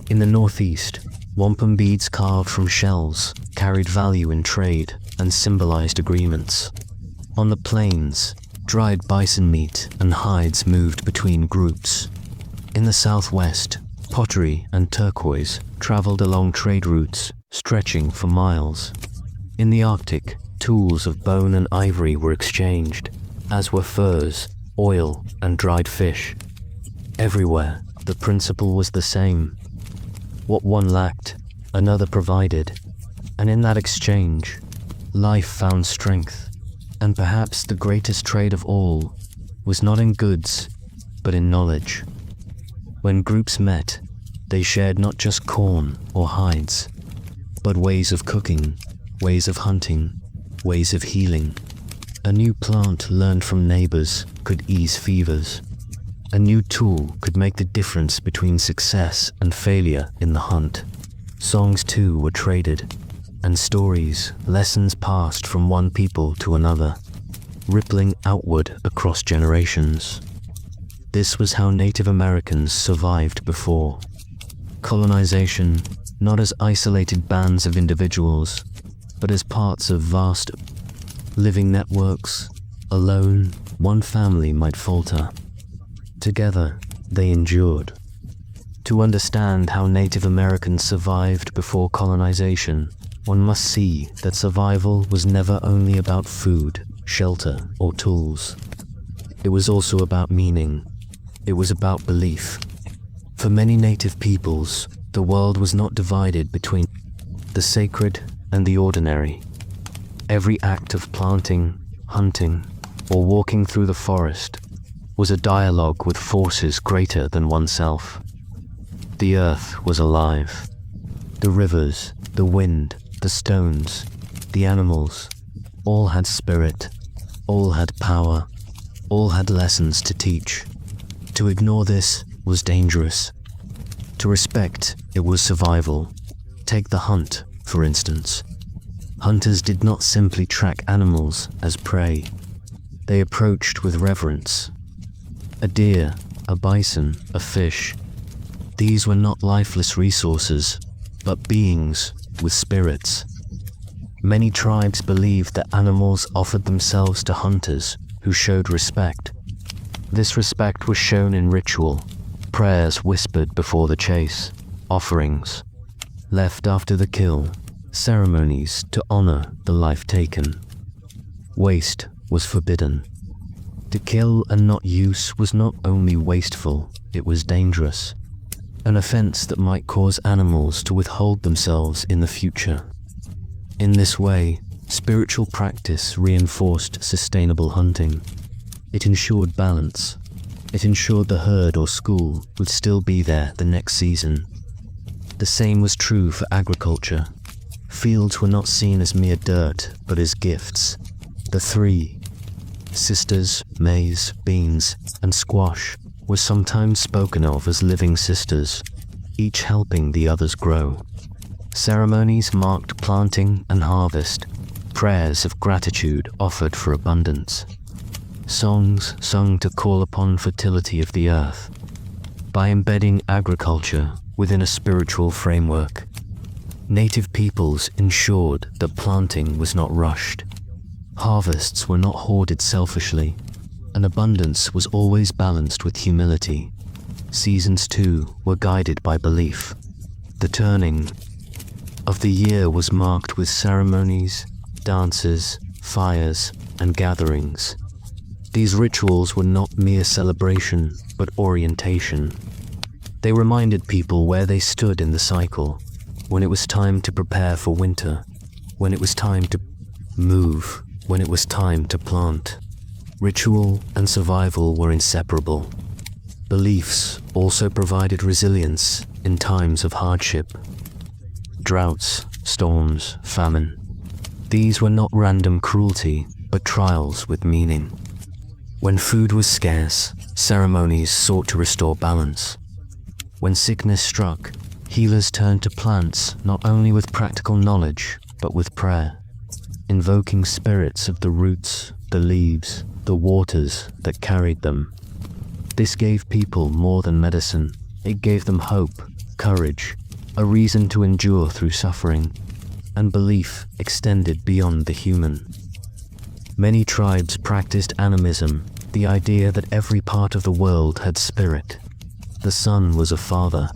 In the northeast, wampum beads carved from shells carried value in trade and symbolized agreements. On the plains, dried bison meat and hides moved between groups. In the southwest, pottery and turquoise traveled along trade routes, stretching for miles. In the Arctic, tools of bone and ivory were exchanged, as were furs, oil, and dried fish. Everywhere, the principle was the same. What one lacked, another provided, and in that exchange, life found strength. And perhaps the greatest trade of all was not in goods, but in knowledge. When groups met, they shared not just corn or hides, but ways of cooking, ways of hunting, ways of healing. A new plant learned from neighbors could ease fevers. A new tool could make the difference between success and failure in the hunt. Songs too were traded, and stories, lessons passed from one people to another, rippling outward across generations. This was how Native Americans survived before. Colonization, not as isolated bands of individuals, but as parts of vast living networks. Alone, one family might falter. Together, they endured. To understand how Native Americans survived before colonization, one must see that survival was never only about food, shelter, or tools. It was also about meaning. It was about belief. For many native peoples, the world was not divided between the sacred and the ordinary. Every act of planting, hunting, or walking through the forest was a dialogue with forces greater than oneself. The earth was alive. The rivers, the wind, the stones, the animals, all had spirit, all had power, all had lessons to teach. To ignore this was dangerous. To respect it was survival. Take the hunt, for instance. Hunters did not simply track animals as prey. They approached with reverence. A deer, a bison, a fish. These were not lifeless resources, but beings with spirits. Many tribes believed that animals offered themselves to hunters who showed respect. This respect was shown in ritual, prayers whispered before the chase, offerings left after the kill, ceremonies to honor the life taken. Waste was forbidden. To kill and not use was not only wasteful, it was dangerous. An offense that might cause animals to withhold themselves in the future. In this way, spiritual practice reinforced sustainable hunting. It ensured balance. It ensured the herd or school would still be there the next season. The same was true for agriculture. Fields were not seen as mere dirt, but as gifts. The three sisters, maize, beans, and squash, were sometimes spoken of as living sisters, each helping the others grow. Ceremonies marked planting and harvest, prayers of gratitude offered for abundance. Songs sung to call upon fertility of the earth. By embedding agriculture within a spiritual framework, native peoples ensured that planting was not rushed. Harvests were not hoarded selfishly, and abundance was always balanced with humility. Seasons too were guided by belief. The turning of the year was marked with ceremonies, dances, fires, and gatherings. These rituals were not mere celebration, but orientation. They reminded people where they stood in the cycle, when it was time to prepare for winter, when it was time to move, when it was time to plant. Ritual and survival were inseparable. Beliefs also provided resilience in times of hardship. Droughts, storms, famine. These were not random cruelty, but trials with meaning. When food was scarce, ceremonies sought to restore balance. When sickness struck, healers turned to plants not only with practical knowledge, but with prayer, invoking spirits of the roots, the leaves, the waters that carried them. This gave people more than medicine. It gave them hope, courage, a reason to endure through suffering, and belief extended beyond the human. Many tribes practiced animism, the idea that every part of the world had spirit. The sun was a father.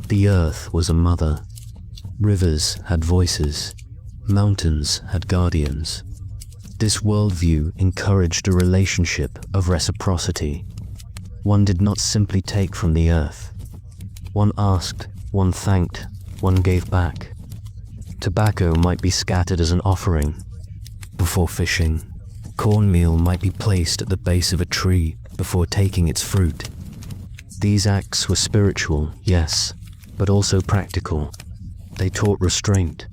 The earth was a mother. Rivers had voices. Mountains had guardians. This worldview encouraged a relationship of reciprocity. One did not simply take from the earth. One asked, one thanked, one gave back. Tobacco might be scattered as an offering before fishing. Cornmeal might be placed at the base of a tree before taking its fruit. These acts were spiritual, yes, but also practical. They taught restraint.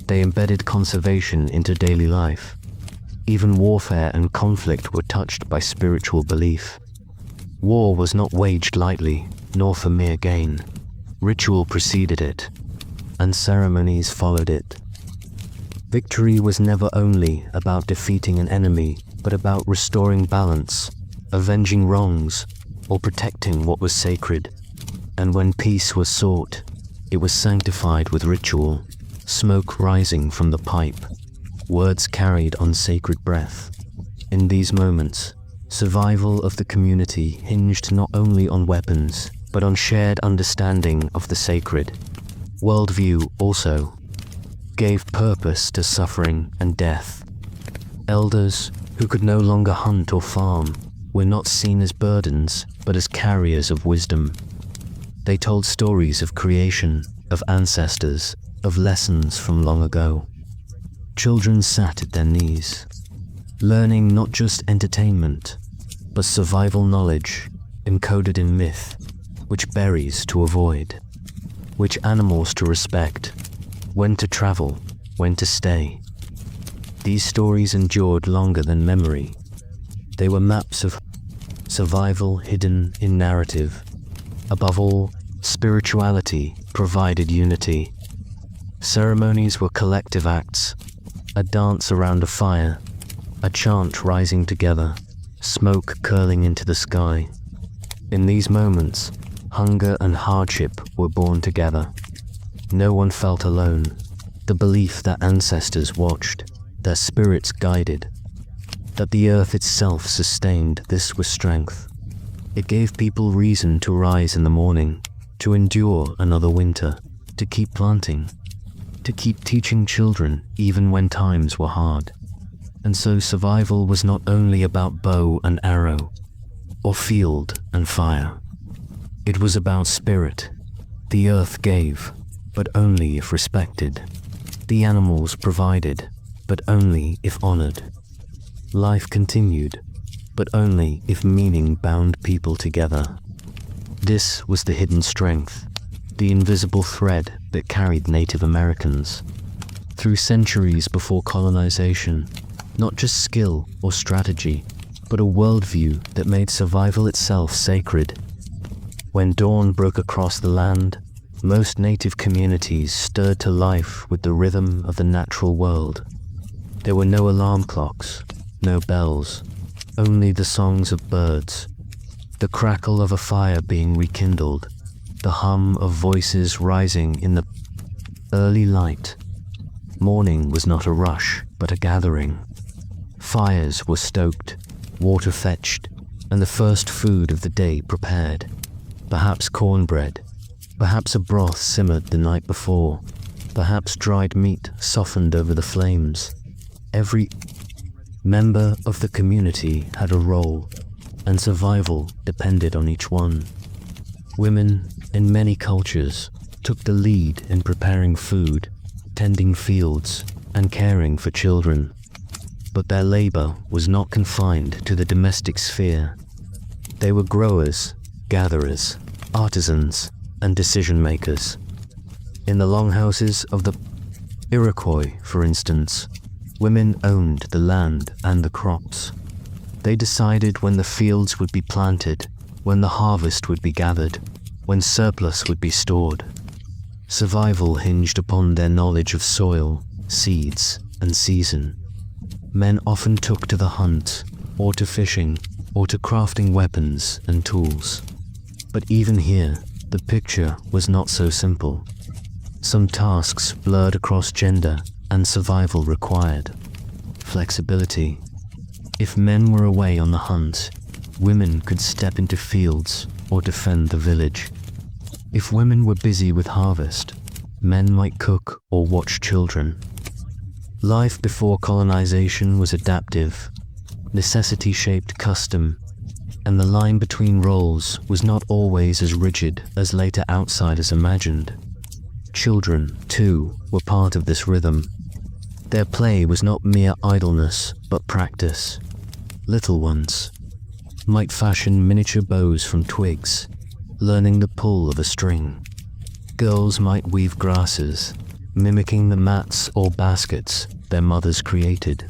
They embedded conservation into daily life. Even warfare and conflict were touched by spiritual belief. War was not waged lightly, nor for mere gain. Ritual preceded it, and ceremonies followed it. Victory was never only about defeating an enemy, but about restoring balance, avenging wrongs, or protecting what was sacred. And when peace was sought, it was sanctified with ritual, smoke rising from the pipe, words carried on sacred breath. In these moments, survival of the community hinged not only on weapons, but on shared understanding of the sacred. Worldview also gave purpose to suffering and death. Elders, who could no longer hunt or farm, were not seen as burdens, but as carriers of wisdom. They told stories of creation, of ancestors, of lessons from long ago. Children sat at their knees, learning not just entertainment, but survival knowledge encoded in myth, which berries to avoid, which animals to respect, when to travel, when to stay. These stories endured longer than memory. They were maps of survival hidden in narrative. Above all, spirituality provided unity. Ceremonies were collective acts, a dance around a fire, a chant rising together, smoke curling into the sky. In these moments, hunger and hardship were born together. No one felt alone. The belief that ancestors watched, their spirits guided, that the earth itself sustained, this was strength. It gave people reason to rise in the morning, to endure another winter, to keep planting, to keep teaching children even when times were hard. And so survival was not only about bow and arrow, or field and fire. It was about spirit. The earth gave, but only if respected. The animals provided, but only if honored. Life continued, but only if meaning bound people together. This was the hidden strength, the invisible thread that carried Native Americans through centuries before colonization. Not just skill or strategy, but a worldview that made survival itself sacred. When dawn broke across the land, most native communities stirred to life with the rhythm of the natural world. There were no alarm clocks, no bells, only the songs of birds, the crackle of a fire being rekindled, the hum of voices rising in the early light. Morning was not a rush, but a gathering. Fires were stoked, water fetched, and the first food of the day prepared. Perhaps cornbread, perhaps a broth simmered the night before, perhaps dried meat softened over the flames. Every member of the community had a role, and survival depended on each one. Women, in many cultures, took the lead in preparing food, tending fields, and caring for children. But their labor was not confined to the domestic sphere. They were growers, gatherers, artisans, and decision-makers. In the longhouses of the Iroquois, for instance, women owned the land and the crops. They decided when the fields would be planted, when the harvest would be gathered, when surplus would be stored. Survival hinged upon their knowledge of soil, seeds, and season. Men often took to the hunt, or to fishing, or to crafting weapons and tools. But even here, the picture was not so simple. Some tasks blurred across gender and survival required flexibility. If men were away on the hunt, women could step into fields or defend the village. If women were busy with harvest, men might cook or watch children. Life before colonization was adaptive. Necessity shaped custom, and the line between roles was not always as rigid as later outsiders imagined. Children, too, were part of this rhythm. Their play was not mere idleness, but practice. Little ones might fashion miniature bows from twigs, learning the pull of a string. Girls might weave grasses, mimicking the mats or baskets their mothers created.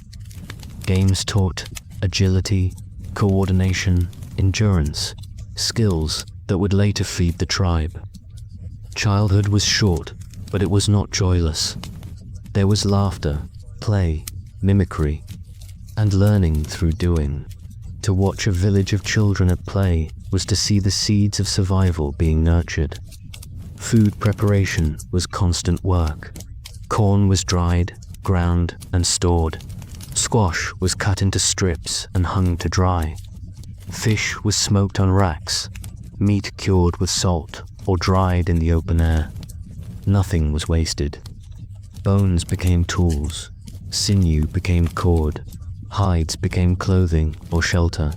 Games taught agility, coordination, endurance, skills that would later feed the tribe. Childhood was short, but it was not joyless. There was laughter, play, mimicry, and learning through doing. To watch a village of children at play was to see the seeds of survival being nurtured. Food preparation was constant work. Corn was dried, ground, and stored. Squash was cut into strips and hung to dry. Fish was smoked on racks, meat cured with salt or dried in the open air. Nothing was wasted. Bones became tools, sinew became cord, hides became clothing or shelter.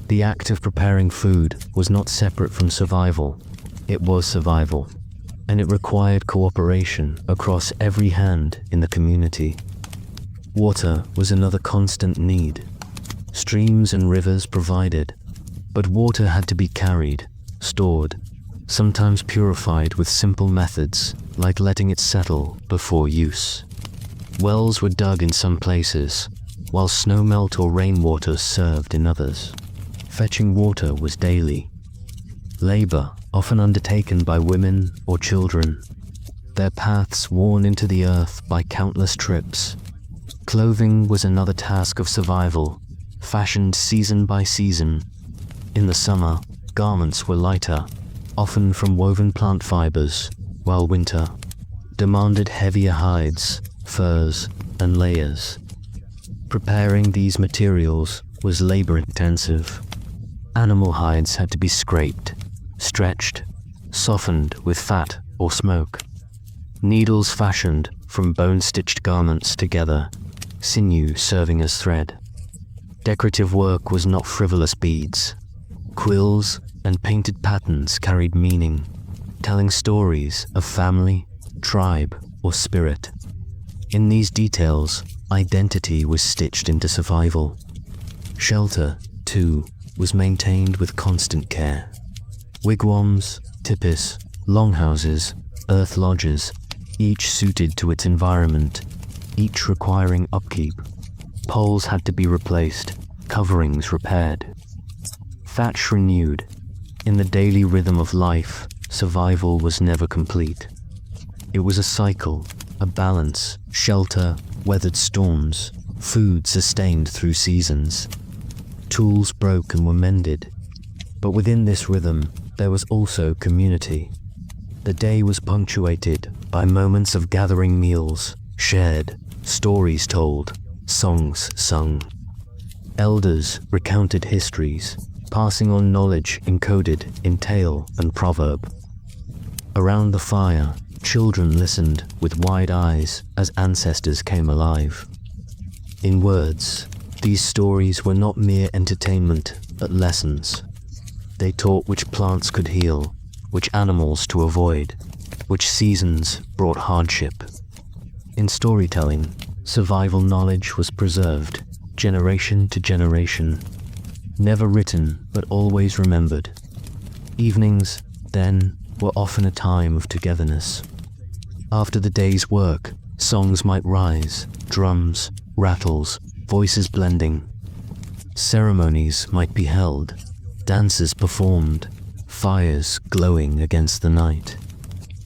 The act of preparing food was not separate from survival. It was survival, and it required cooperation across every hand in the community. Water was another constant need. Streams and rivers provided, but water had to be carried, stored, sometimes purified with simple methods like letting it settle before use. Wells were dug in some places, while snowmelt or rainwater served in others. Fetching water was daily. Labor, often undertaken by women or children, their paths worn into the earth by countless trips. Clothing was another task of survival, fashioned season by season. In the summer, garments were lighter, often from woven plant fibers, while winter demanded heavier hides, furs, and layers. Preparing these materials was labor-intensive. Animal hides had to be scraped, stretched, softened with fat or smoke. Needles fashioned from bone-stitched garments together, sinew serving as thread. Decorative work was not frivolous beads. Quills and painted patterns carried meaning, telling stories of family, tribe, or spirit. In these details, identity was stitched into survival. Shelter, too, was maintained with constant care. Wigwams, tipis, longhouses, earth lodges, each suited to its environment, each requiring upkeep. Poles had to be replaced, coverings repaired. Thatch renewed. In the daily rhythm of life, survival was never complete. It was a cycle, a balance, shelter, weathered storms, food sustained through seasons. Tools broke and were mended. But within this rhythm, there was also community. The day was punctuated by moments of gathering meals, shared, stories told, songs sung. Elders recounted histories, passing on knowledge encoded in tale and proverb. Around the fire, children listened with wide eyes as ancestors came alive. In words, these stories were not mere entertainment, but lessons. They taught which plants could heal, which animals to avoid, which seasons brought hardship. In storytelling, survival knowledge was preserved, generation to generation, never written but always remembered. Evenings, then, were often a time of togetherness. After the day's work, songs might rise, drums, rattles, voices blending. Ceremonies might be held, dances performed, fires glowing against the night.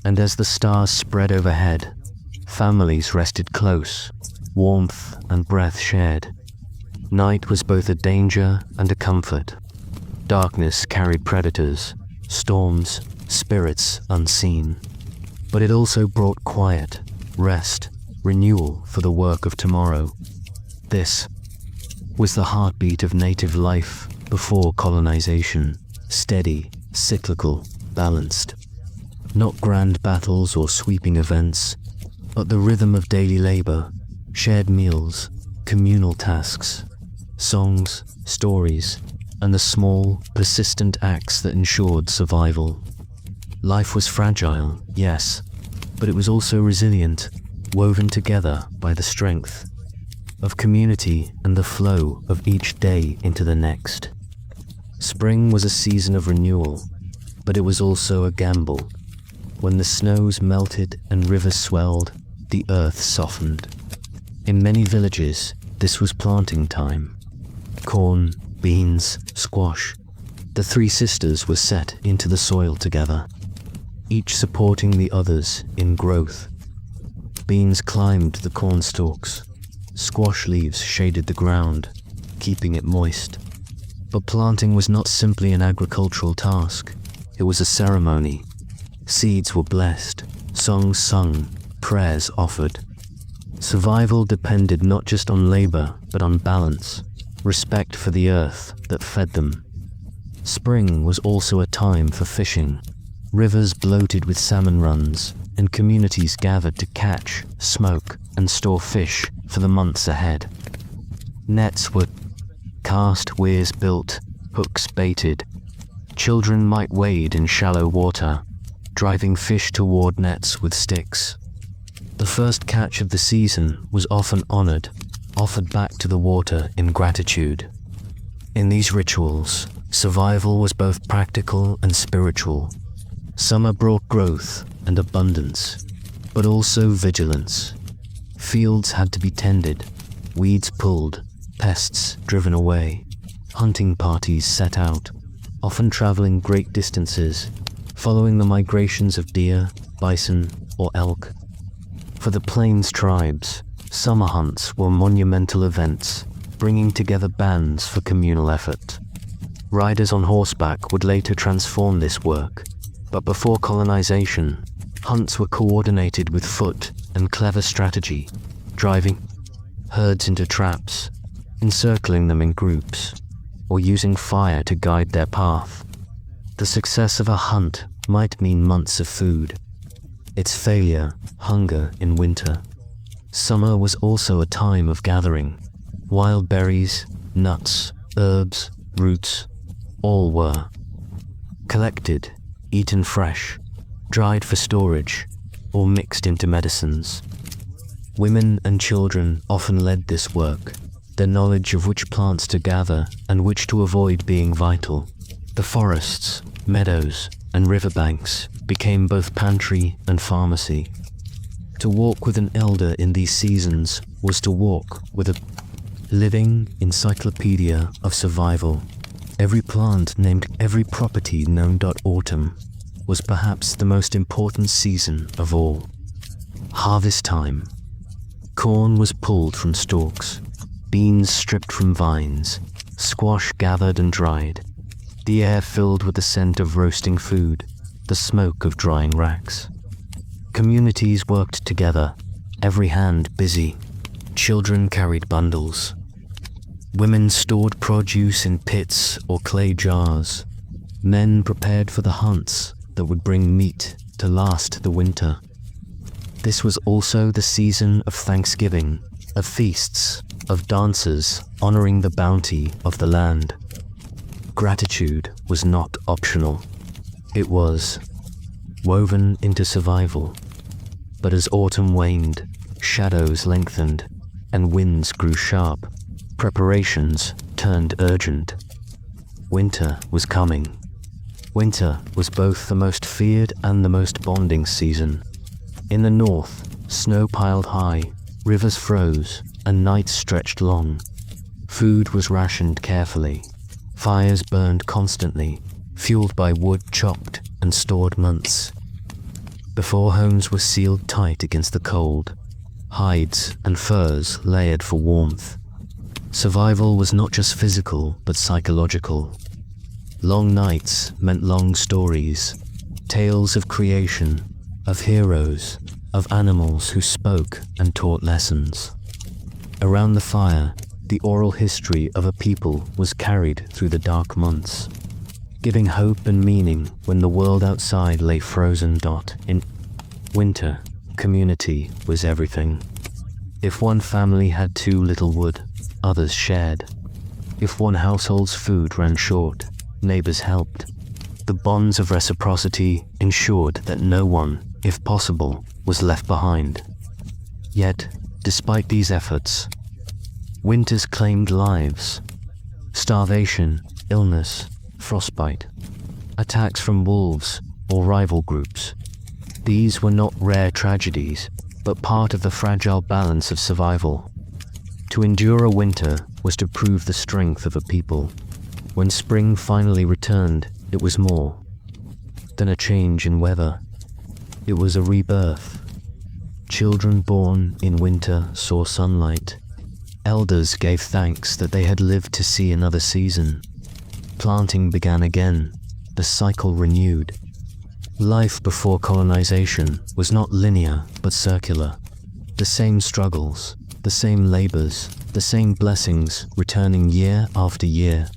And as the stars spread overhead, families rested close, warmth and breath shared. Night was both a danger and a comfort. Darkness carried predators, storms, spirits unseen. But it also brought quiet, rest, renewal for the work of tomorrow. This was the heartbeat of native life before colonization, steady, cyclical, balanced. Not grand battles or sweeping events, but the rhythm of daily labor, shared meals, communal tasks, songs, stories, and the small, persistent acts that ensured survival. Life was fragile, yes, but it was also resilient, woven together by the strength of community and the flow of each day into the next. Spring was a season of renewal, but it was also a gamble. When the snows melted and rivers swelled, the earth softened. In many villages, this was planting time. Corn, beans, squash. The three sisters were set into the soil together, each supporting the others in growth. Beans climbed the corn stalks. Squash leaves shaded the ground, keeping it moist. But planting was not simply an agricultural task. It was a ceremony. Seeds were blessed, songs sung, prayers offered. Survival depended not just on labor, but on balance, respect for the earth that fed them. Spring was also a time for fishing. Rivers bloated with salmon runs, and communities gathered to catch, smoke, and store fish for the months ahead. Nets were cast, weirs built, hooks baited. Children might wade in shallow water, driving fish toward nets with sticks. The first catch of the season was often honored, offered back to the water in gratitude. In these rituals, survival was both practical and spiritual. Summer brought growth and abundance, but also vigilance. Fields had to be tended, weeds pulled, pests driven away. Hunting parties set out, often traveling great distances, following the migrations of deer, bison, or elk. For the plains tribes, summer hunts were monumental events, bringing together bands for communal effort. Riders on horseback would later transform this work, but before colonization, hunts were coordinated with foot and clever strategy, driving herds into traps, encircling them in groups, or using fire to guide their path. The success of a hunt might mean months of food. Its failure, hunger in winter. Summer was also a time of gathering. Wild berries, nuts, herbs, roots, all were collected, eaten fresh, dried for storage, or mixed into medicines. Women and children often led this work, their knowledge of which plants to gather and which to avoid being vital. The forests, meadows, and riverbanks became both pantry and pharmacy. To walk with an elder in these seasons was to walk with a living encyclopedia of survival. Every plant named, every property known. Autumn was perhaps the most important season of all. Harvest time. Corn was pulled from stalks, beans stripped from vines, squash gathered and dried. The air filled with the scent of roasting food, the smoke of drying racks. Communities worked together, every hand busy. Children carried bundles. Women stored produce in pits or clay jars. Men prepared for the hunts that would bring meat to last the winter. This was also the season of Thanksgiving, of feasts, of dances honoring the bounty of the land. Gratitude was not optional. It was woven into survival. But as autumn waned, shadows lengthened, and winds grew sharp, preparations turned urgent. Winter was coming. Winter was both the most feared and the most bonding season. In the north, snow piled high, rivers froze, and nights stretched long. Food was rationed carefully. Fires burned constantly, fueled by wood chopped and stored months. Before homes were sealed tight against the cold, hides and furs layered for warmth. Survival was not just physical, but psychological. Long nights meant long stories, tales of creation, of heroes, of animals who spoke and taught lessons. Around the fire, the oral history of a people was carried through the dark months, giving hope and meaning when the world outside lay frozen. In winter, community was everything. If one family had too little wood, others shared. If one household's food ran short, neighbors helped. The bonds of reciprocity ensured that no one, if possible, was left behind. Yet, despite these efforts, winters claimed lives. Starvation, illness, frostbite, attacks from wolves or rival groups. These were not rare tragedies, but part of the fragile balance of survival. To endure a winter was to prove the strength of a people. When spring finally returned, it was more than a change in weather. It was a rebirth. Children born in winter saw sunlight. Elders gave thanks that they had lived to see another season. Planting began again, the cycle renewed. Life before colonization was not linear but circular. The same struggles, the same labors, the same blessings returning year after year,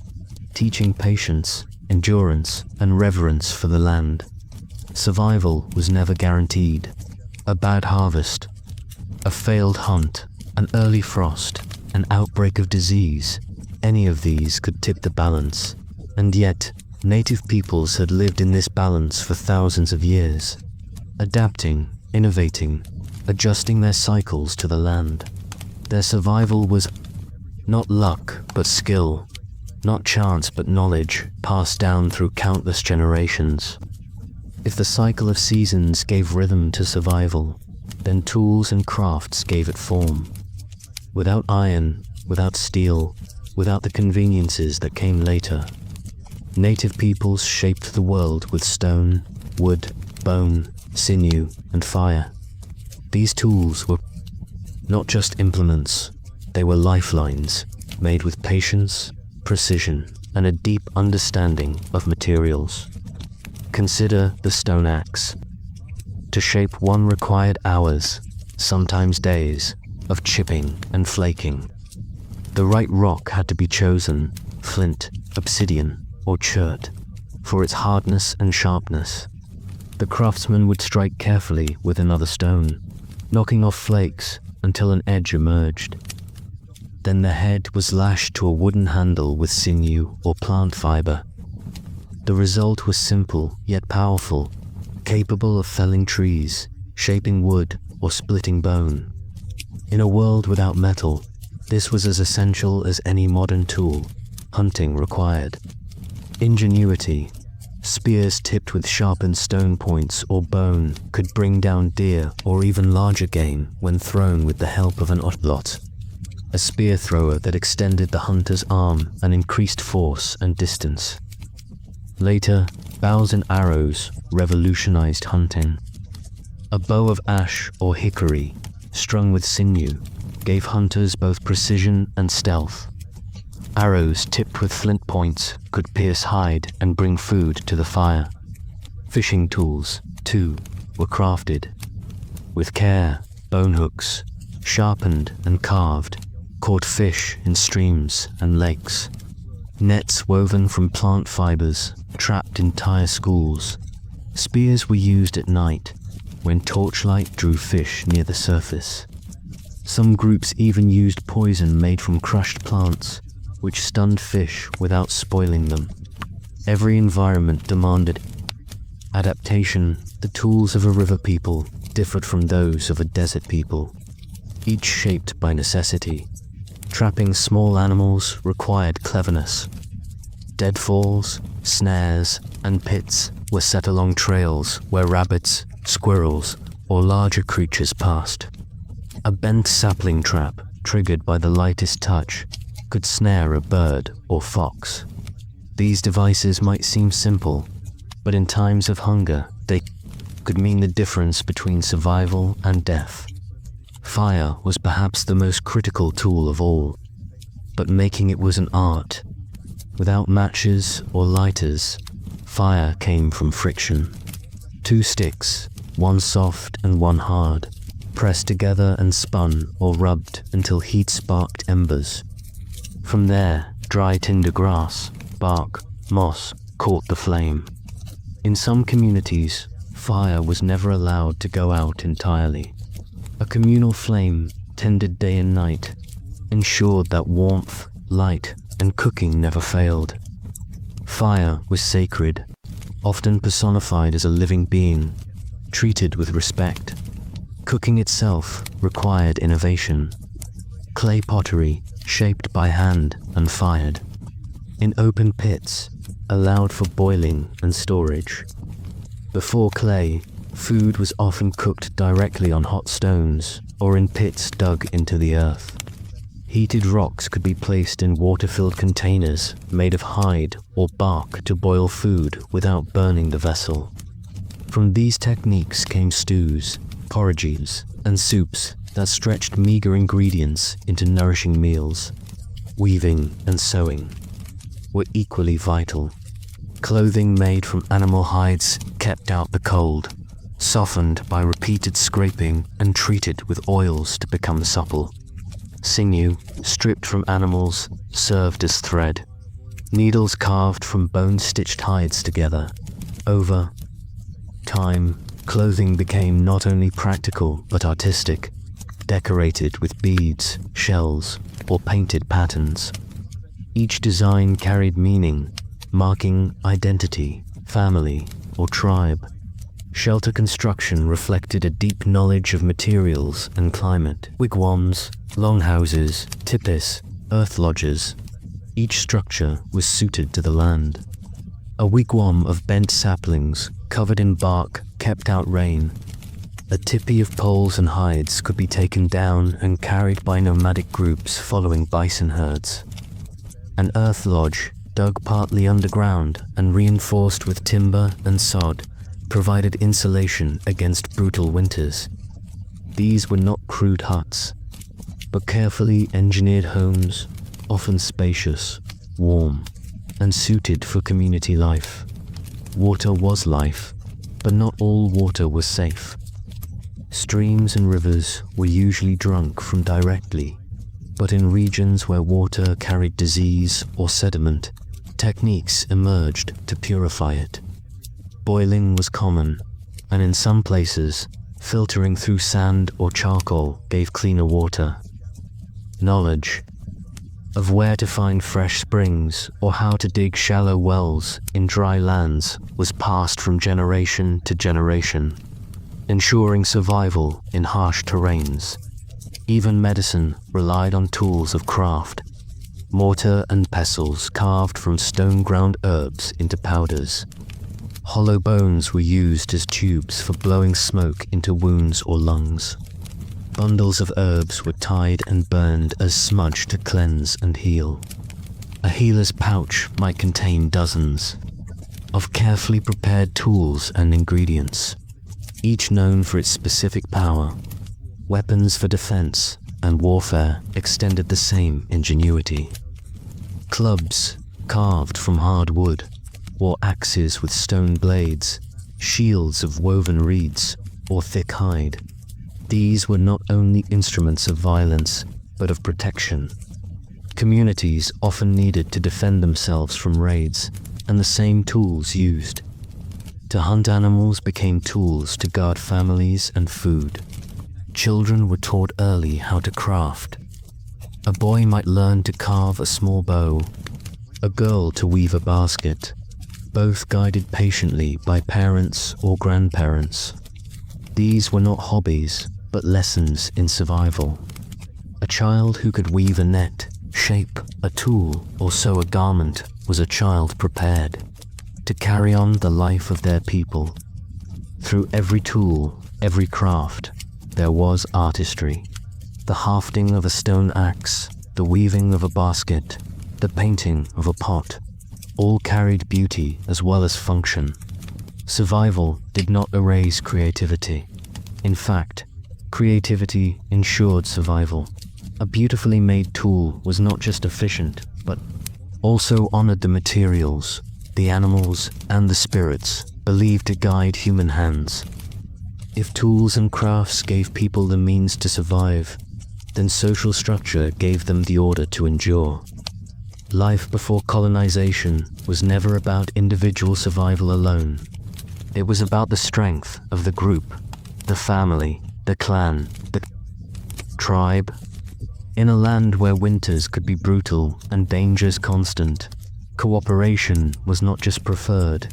teaching patience, endurance, and reverence for the land. Survival was never guaranteed. A bad harvest, a failed hunt, an early frost, an outbreak of disease, any of these could tip the balance. And yet, native peoples had lived in this balance for thousands of years, adapting, innovating, adjusting their cycles to the land. Their survival was not luck but skill, not chance but knowledge, passed down through countless generations. If the cycle of seasons gave rhythm to survival, then tools and crafts gave it form. Without iron, without steel, without the conveniences that came later, native peoples shaped the world with stone, wood, bone, sinew, and fire. These tools were not just implements, they were lifelines, made with patience, precision, and a deep understanding of materials. Consider the stone axe. To shape one required hours, sometimes days, of chipping and flaking. The right rock had to be chosen, flint, obsidian, or chert, for its hardness and sharpness. The craftsman would strike carefully with another stone, knocking off flakes until an edge emerged. Then the head was lashed to a wooden handle with sinew or plant fiber. The result was simple yet powerful, capable of felling trees, shaping wood, or splitting bone. In a world without metal, this was as essential as any modern tool hunting required. Ingenuity. Spears tipped with sharpened stone points or bone could bring down deer or even larger game when thrown with the help of an otlot, a spear thrower that extended the hunter's arm and increased force and distance. Later, bows and arrows revolutionized hunting. A bow of ash or hickory, strung with sinew, gave hunters both precision and stealth. Arrows tipped with flint points could pierce hide and bring food to the fire. Fishing tools, too, were crafted. With care, bone hooks, sharpened and carved, caught fish in streams and lakes. Nets woven from plant fibers trapped entire schools. Spears were used at night, when torchlight drew fish near the surface. Some groups even used poison made from crushed plants, which stunned fish without spoiling them. Every environment demanded adaptation. The tools of a river people differed from those of a desert people, each shaped by necessity. Trapping small animals required cleverness. Deadfalls, snares, and pits were set along trails where rabbits, squirrels, or larger creatures passed. A bent sapling trap, triggered by the lightest touch, could snare a bird or fox. These devices might seem simple, but in times of hunger, they could mean the difference between survival and death. Fire was perhaps the most critical tool of all, but making it was an art. Without matches or lighters, fire came from friction. Two sticks, one soft and one hard, pressed together and spun or rubbed until heat sparked embers. From there, dry tinder grass, bark, moss, caught the flame. In some communities, fire was never allowed to go out entirely. A communal flame, tended day and night, ensured that warmth, light, and cooking never failed. Fire was sacred, often personified as a living being, treated with respect. Cooking itself required innovation. Clay pottery, shaped by hand and fired in open pits, allowed for boiling and storage. Before clay, food was often cooked directly on hot stones or in pits dug into the earth. Heated rocks could be placed in water-filled containers made of hide or bark to boil food without burning the vessel. From these techniques came stews, porridges, and soups that stretched meager ingredients into nourishing meals. Weaving and sewing were equally vital. Clothing made from animal hides kept out the cold, softened by repeated scraping and treated with oils to become supple. Sinew, stripped from animals, served as thread. Needles carved from bone-stitched hides together. Over time, clothing became not only practical but artistic, decorated with beads, shells, or painted patterns. Each design carried meaning, marking identity, family, or tribe. Shelter construction reflected a deep knowledge of materials and climate. Wigwams, longhouses, tipis, earth lodges. Each structure was suited to the land. A wigwam of bent saplings, covered in bark, kept out rain. A tipi of poles and hides could be taken down and carried by nomadic groups following bison herds. An earth lodge, dug partly underground and reinforced with timber and sod, provided insulation against brutal winters. These were not crude huts, but carefully engineered homes, often spacious, warm, and suited for community life. Water was life, but not all water was safe. Streams and rivers were usually drunk from directly, but in regions where water carried disease or sediment, techniques emerged to purify it. Boiling was common, and in some places, filtering through sand or charcoal gave cleaner water. Knowledge of where to find fresh springs or how to dig shallow wells in dry lands was passed from generation to generation, ensuring survival in harsh terrains. Even medicine relied on tools of craft, mortar and pestles carved from stone-ground herbs into powders. Hollow bones were used as tubes for blowing smoke into wounds or lungs. Bundles of herbs were tied and burned as smudge to cleanse and heal. A healer's pouch might contain dozens of carefully prepared tools and ingredients, each known for its specific power. Weapons for defense and warfare extended the same ingenuity. Clubs, carved from hard wood, or axes with stone blades, shields of woven reeds or thick hide. These were not only instruments of violence, but of protection. Communities often needed to defend themselves from raids, and the same tools used to hunt animals became tools to guard families and food. Children were taught early how to craft. A boy might learn to carve a small bow, a girl to weave a basket, both guided patiently by parents or grandparents. These were not hobbies, but lessons in survival. A child who could weave a net, shape a tool, or sew a garment was a child prepared to carry on the life of their people. Through every tool, every craft, there was artistry. The hafting of a stone axe, the weaving of a basket, the painting of a pot, all carried beauty as well as function. Survival did not erase creativity. In fact, creativity ensured survival. A beautifully made tool was not just efficient, but also honored the materials, the animals, and the spirits believed to guide human hands. If tools and crafts gave people the means to survive, then social structure gave them the order to endure. Life before colonization was never about individual survival alone. It was about the strength of the group, the family, the clan, the tribe. In a land where winters could be brutal and dangers constant, cooperation was not just preferred,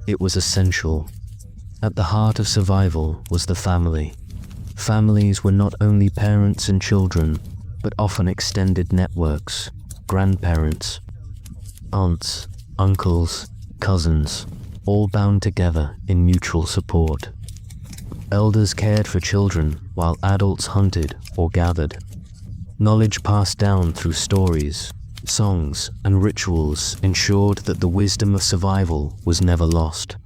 it was essential. At the heart of survival was the family. Families were not only parents and children, but often extended networks, grandparents, aunts, uncles, cousins, all bound together in mutual support. Elders cared for children while adults hunted or gathered. Knowledge passed down through stories, songs, and rituals ensured that the wisdom of survival was never lost.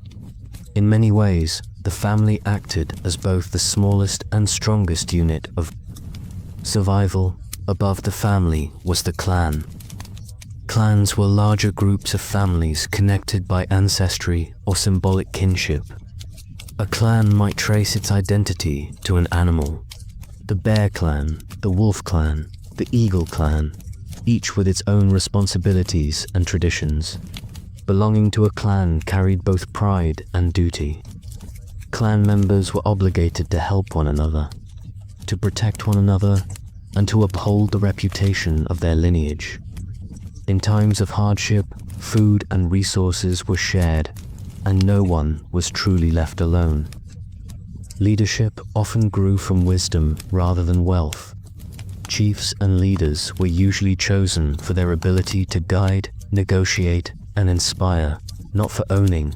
In many ways, the family acted as both the smallest and strongest unit of survival. Above the family was the clan. Clans were larger groups of families connected by ancestry or symbolic kinship. A clan might trace its identity to an animal. The bear clan, the wolf clan, the eagle clan, each with its own responsibilities and traditions. Belonging to a clan carried both pride and duty. Clan members were obligated to help one another, to protect one another, and to uphold the reputation of their lineage. In times of hardship, food and resources were shared, and no one was truly left alone. Leadership often grew from wisdom rather than wealth. Chiefs and leaders were usually chosen for their ability to guide, negotiate, and inspire, not for owning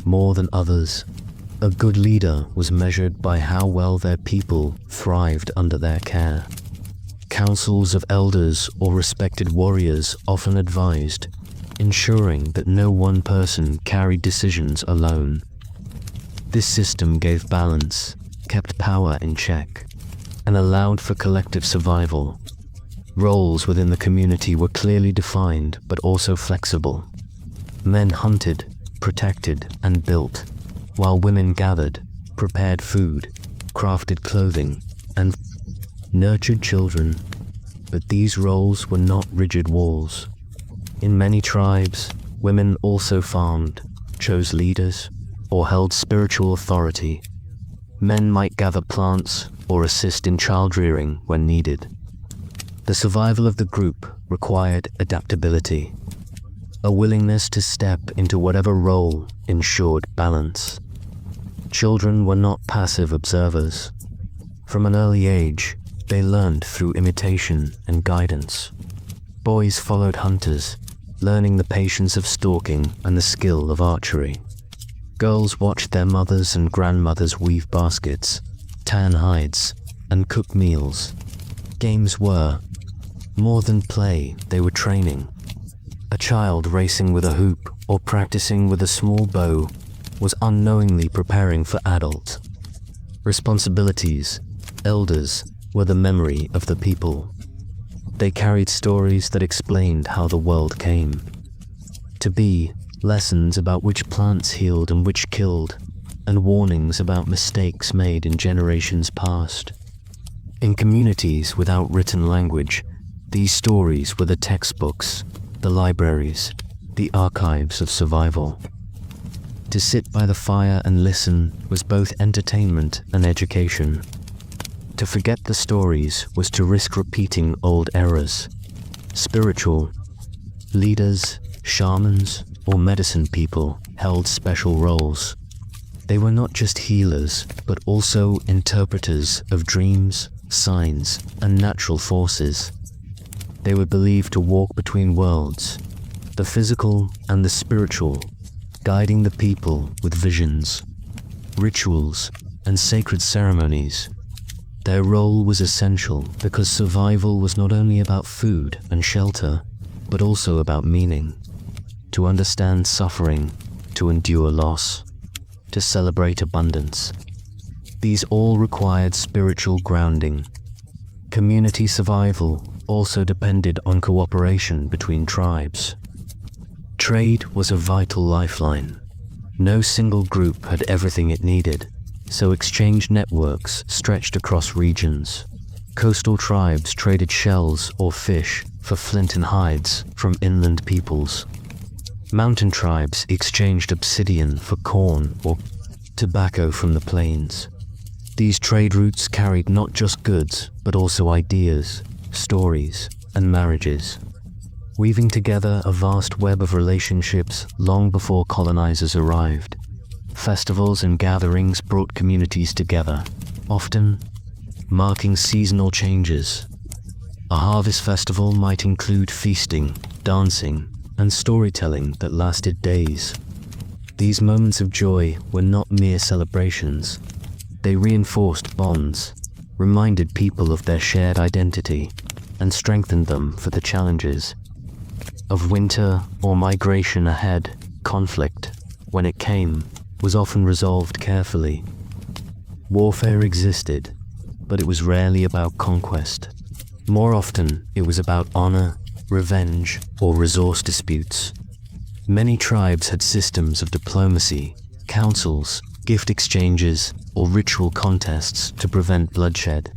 more than others. A good leader was measured by how well their people thrived under their care. Councils of elders or respected warriors often advised, ensuring that no one person carried decisions alone. This system gave balance, kept power in check, and allowed for collective survival. Roles within the community were clearly defined but also flexible. Men hunted, protected, and built, while women gathered, prepared food, crafted clothing, and nurtured children. But these roles were not rigid walls. In many tribes, women also farmed, chose leaders, or held spiritual authority. Men might gather plants or assist in child-rearing when needed. The survival of the group required adaptability. A willingness to step into whatever role ensured balance. Children were not passive observers. From an early age, they learned through imitation and guidance. Boys followed hunters, learning the patience of stalking and the skill of archery. Girls watched their mothers and grandmothers weave baskets, tan hides, and cook meals. Games were more than play, they were training. A child racing with a hoop or practicing with a small bow was unknowingly preparing for adult. Responsibilities, elders, were the memory of the people. They carried stories that explained how the world came to be, lessons about which plants healed and which killed, and warnings about mistakes made in generations past. In communities without written language, these stories were the textbooks, the libraries, the archives of survival. To sit by the fire and listen was both entertainment and education. To forget the stories was to risk repeating old errors. Spiritual leaders, shamans, or medicine people held special roles. They were not just healers, but also interpreters of dreams, signs, and natural forces. They were believed to walk between worlds, the physical and the spiritual, guiding the people with visions, rituals, and sacred ceremonies. Their role was essential because survival was not only about food and shelter, but also about meaning. To understand suffering, to endure loss, to celebrate abundance. These all required spiritual grounding. Community survival also depended on cooperation between tribes. Trade was a vital lifeline. No single group had everything it needed, so exchange networks stretched across regions. Coastal tribes traded shells or fish, for flint and hides from inland peoples. Mountain tribes exchanged obsidian for corn or tobacco from the plains. These trade routes carried not just goods, but also ideas, stories, and marriages, weaving together a vast web of relationships long before colonizers arrived. Festivals and gatherings brought communities together, often marking seasonal changes. A harvest festival might include feasting, dancing, and storytelling that lasted days. These moments of joy were not mere celebrations. They reinforced bonds, reminded people of their shared identity, and strengthened them for the challenges of winter or migration ahead. Conflict, when it came, was often resolved carefully. Warfare existed, but it was rarely about conquest. More often, it was about honor, revenge, or resource disputes. Many tribes had systems of diplomacy, councils, gift exchanges, or ritual contests to prevent bloodshed.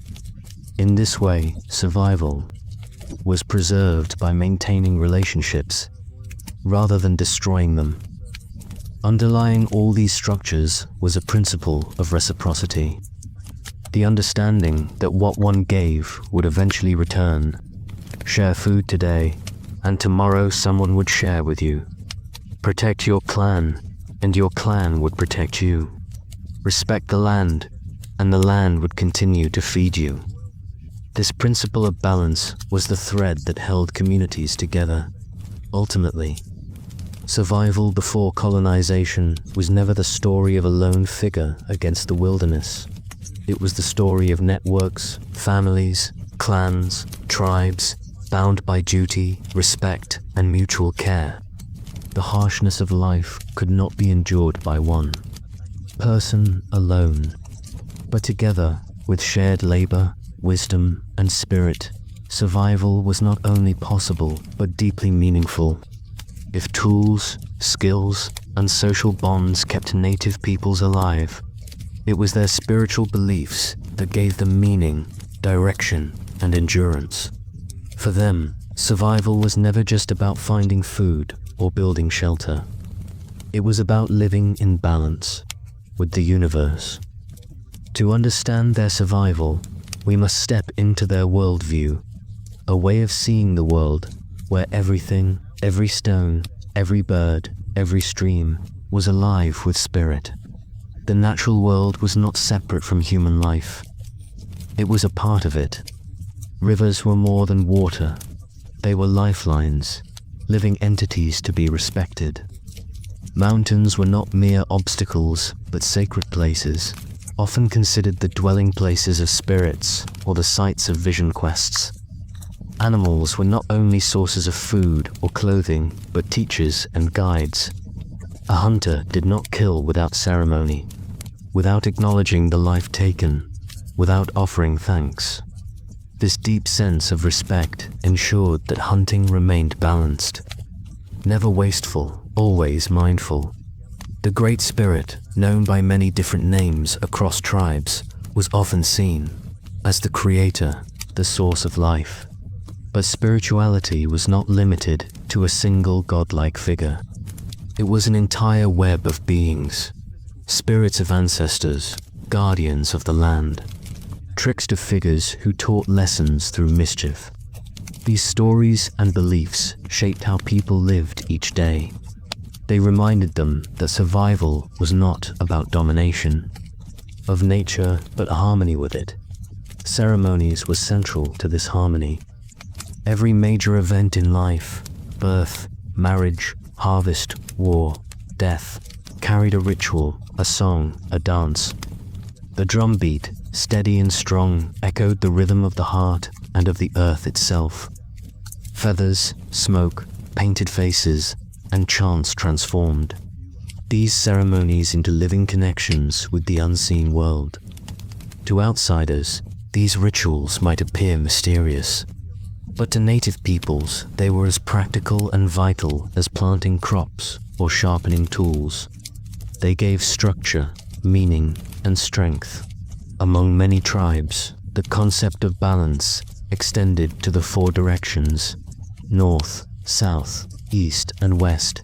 In this way, survival was preserved by maintaining relationships rather than destroying them. Underlying all these structures was a principle of reciprocity. The understanding that what one gave would eventually return. Share food today, and tomorrow someone would share with you. Protect your clan, and your clan would protect you. Respect the land, and the land would continue to feed you. This principle of balance was the thread that held communities together. Ultimately, survival before colonization was never the story of a lone figure against the wilderness. It was the story of networks, families, clans, tribes, bound by duty, respect, and mutual care. The harshness of life could not be endured by one person alone, but together, with shared labor, wisdom, and spirit, survival was not only possible, but deeply meaningful. If tools, skills, and social bonds kept native peoples alive, it was their spiritual beliefs that gave them meaning, direction, and endurance. For them, survival was never just about finding food or building shelter. It was about living in balance with the universe. To understand their survival, we must step into their worldview, a way of seeing the world where everything, every stone, every bird, every stream was alive with spirit. The natural world was not separate from human life. It was a part of it. Rivers were more than water. They were lifelines, living entities to be respected. Mountains were not mere obstacles, but sacred places, often considered the dwelling places of spirits or the sites of vision quests. Animals were not only sources of food or clothing, but teachers and guides. A hunter did not kill without ceremony, without acknowledging the life taken, without offering thanks. This deep sense of respect ensured that hunting remained balanced, never wasteful, always mindful. The Great Spirit, known by many different names across tribes, was often seen as the creator, the source of life. But spirituality was not limited to a single godlike figure. It was an entire web of beings, spirits of ancestors, guardians of the land, trickster figures who taught lessons through mischief. These stories and beliefs shaped how people lived each day. They reminded them that survival was not about domination of nature, but harmony with it. Ceremonies were central to this harmony. Every major event in life, birth, marriage, harvest, war, death, carried a ritual, a song, a dance. The drumbeat, steady and strong, echoed the rhythm of the heart and of the earth itself. Feathers, smoke, painted faces, and chants transformed these ceremonies into living connections with the unseen world. To outsiders, these rituals might appear mysterious, but to native peoples, they were as practical and vital as planting crops or sharpening tools. They gave structure, meaning, and strength. Among many tribes, the concept of balance extended to the four directions: north, south, east, and west,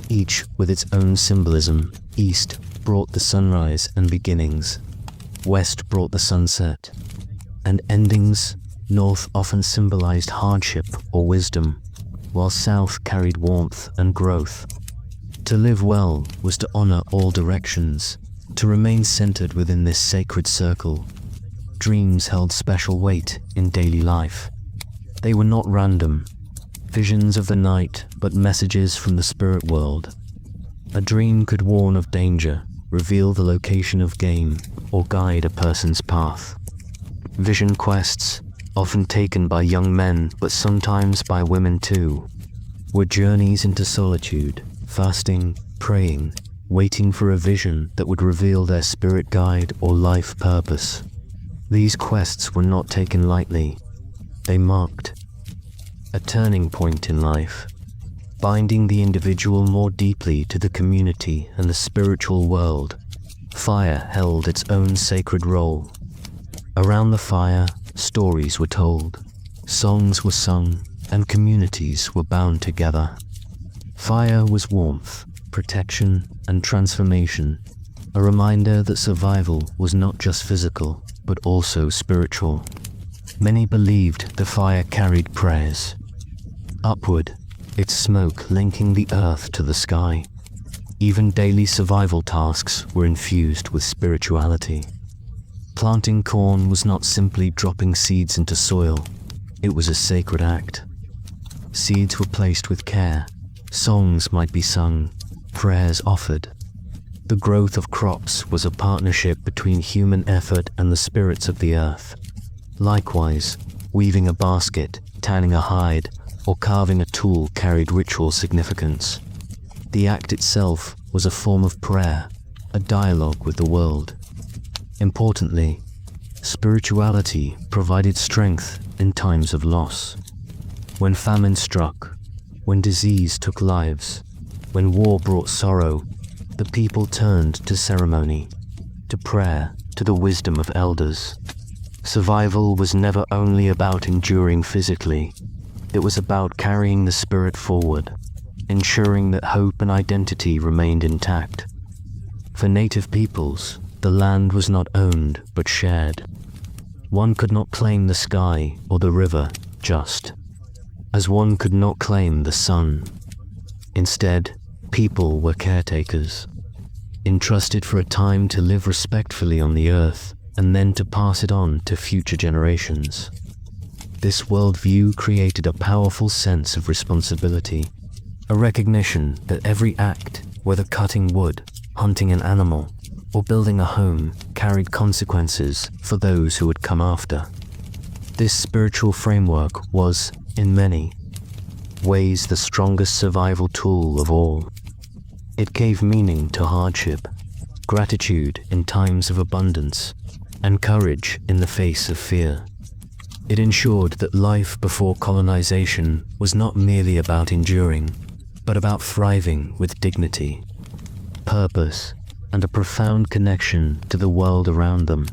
each with its own symbolism. East brought the sunrise and beginnings, west brought the sunset and endings. North often symbolized hardship or wisdom, while south carried warmth and growth. To live well was to honor all directions, to remain centered within this sacred circle. Dreams held special weight in daily life. They were not random visions of the night, but messages from the spirit world. A dream could warn of danger, reveal the location of game, or guide a person's path. Vision quests, often taken by young men but sometimes by women too, were journeys into solitude, fasting, praying, waiting for a vision that would reveal their spirit guide or life purpose. These quests were not taken lightly. They marked a turning point in life, binding the individual more deeply to the community and the spiritual world. Fire held its own sacred role. Around the fire, stories were told, songs were sung, and communities were bound together. Fire was warmth, protection, and transformation, a reminder that survival was not just physical, but also spiritual. Many believed the fire carried prayers upward, its smoke linking the earth to the sky. Even daily survival tasks were infused with spirituality. Planting corn was not simply dropping seeds into soil, it was a sacred act. Seeds were placed with care, songs might be sung, prayers offered. The growth of crops was a partnership between human effort and the spirits of the earth. Likewise, weaving a basket, tanning a hide, or carving a tool carried ritual significance. The act itself was a form of prayer, a dialogue with the world. Importantly, spirituality provided strength in times of loss. When famine struck, when disease took lives, when war brought sorrow, the people turned to ceremony, to prayer, to the wisdom of elders. Survival was never only about enduring physically, it was about carrying the spirit forward, ensuring that hope and identity remained intact. For native peoples, the land was not owned but shared. One could not claim the sky or the river, just as one could not claim the sun. Instead, people were caretakers, entrusted for a time to live respectfully on the earth and then to pass it on to future generations. This worldview created a powerful sense of responsibility, a recognition that every act, whether cutting wood, hunting an animal, or building a home, carried consequences for those who would come after. This spiritual framework was, in many ways, the strongest survival tool of all. It gave meaning to hardship, gratitude in times of abundance, and courage in the face of fear. It ensured that life before colonization was not merely about enduring, but about thriving with dignity, purpose, and a profound connection to the world around them.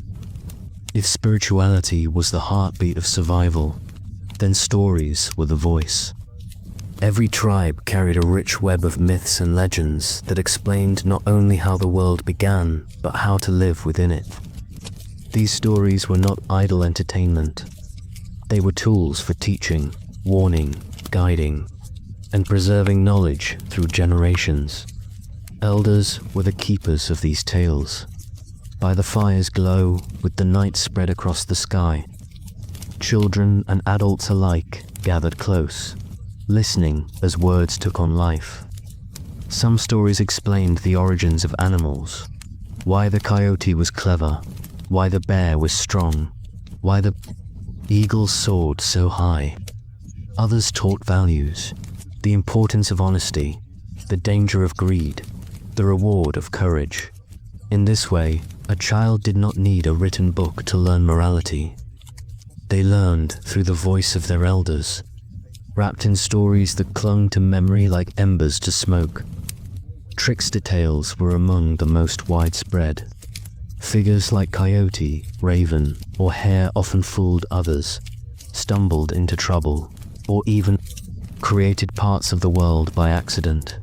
If spirituality was the heartbeat of survival, then stories were the voice. Every tribe carried a rich web of myths and legends that explained not only how the world began, but how to live within it. These stories were not idle entertainment. They were tools for teaching, warning, guiding, and preserving knowledge through generations. Elders were the keepers of these tales. By the fire's glow, with the night spread across the sky, children and adults alike gathered close, listening as words took on life. Some stories explained the origins of animals, why the coyote was clever, why the bear was strong, why the eagle soared so high. Others taught values, the importance of honesty, the danger of greed, the reward of courage. In this way, a child did not need a written book to learn morality. They learned through the voice of their elders, wrapped in stories that clung to memory like embers to smoke. Trickster tales were among the most widespread. Figures like coyote, raven, or hare often fooled others, stumbled into trouble, or even created parts of the world by accident.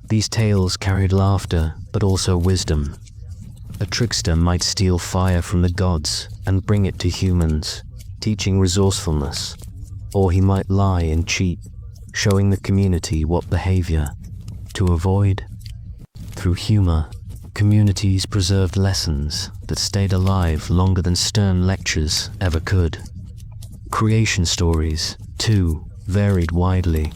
These tales carried laughter, but also wisdom. A trickster might steal fire from the gods and bring it to humans, teaching resourcefulness. Or he might lie and cheat, showing the community what behavior to avoid. Through humor, communities preserved lessons that stayed alive longer than stern lectures ever could. Creation stories, too, varied widely.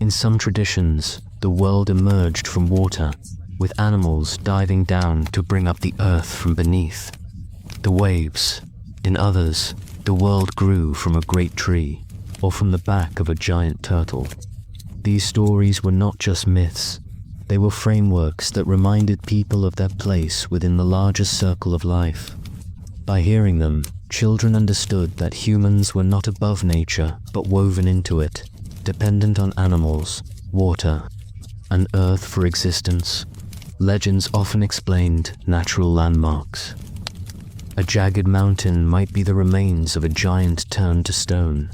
In some traditions, the world emerged from water, with animals diving down to bring up the earth from beneath the waves. In others, the world grew from a great tree, or from the back of a giant turtle. These stories were not just myths, they were frameworks that reminded people of their place within the larger circle of life. By hearing them, children understood that humans were not above nature, but woven into it, dependent on animals, water, and earth for existence. Legends often explained natural landmarks. A jagged mountain might be the remains of a giant turned to stone.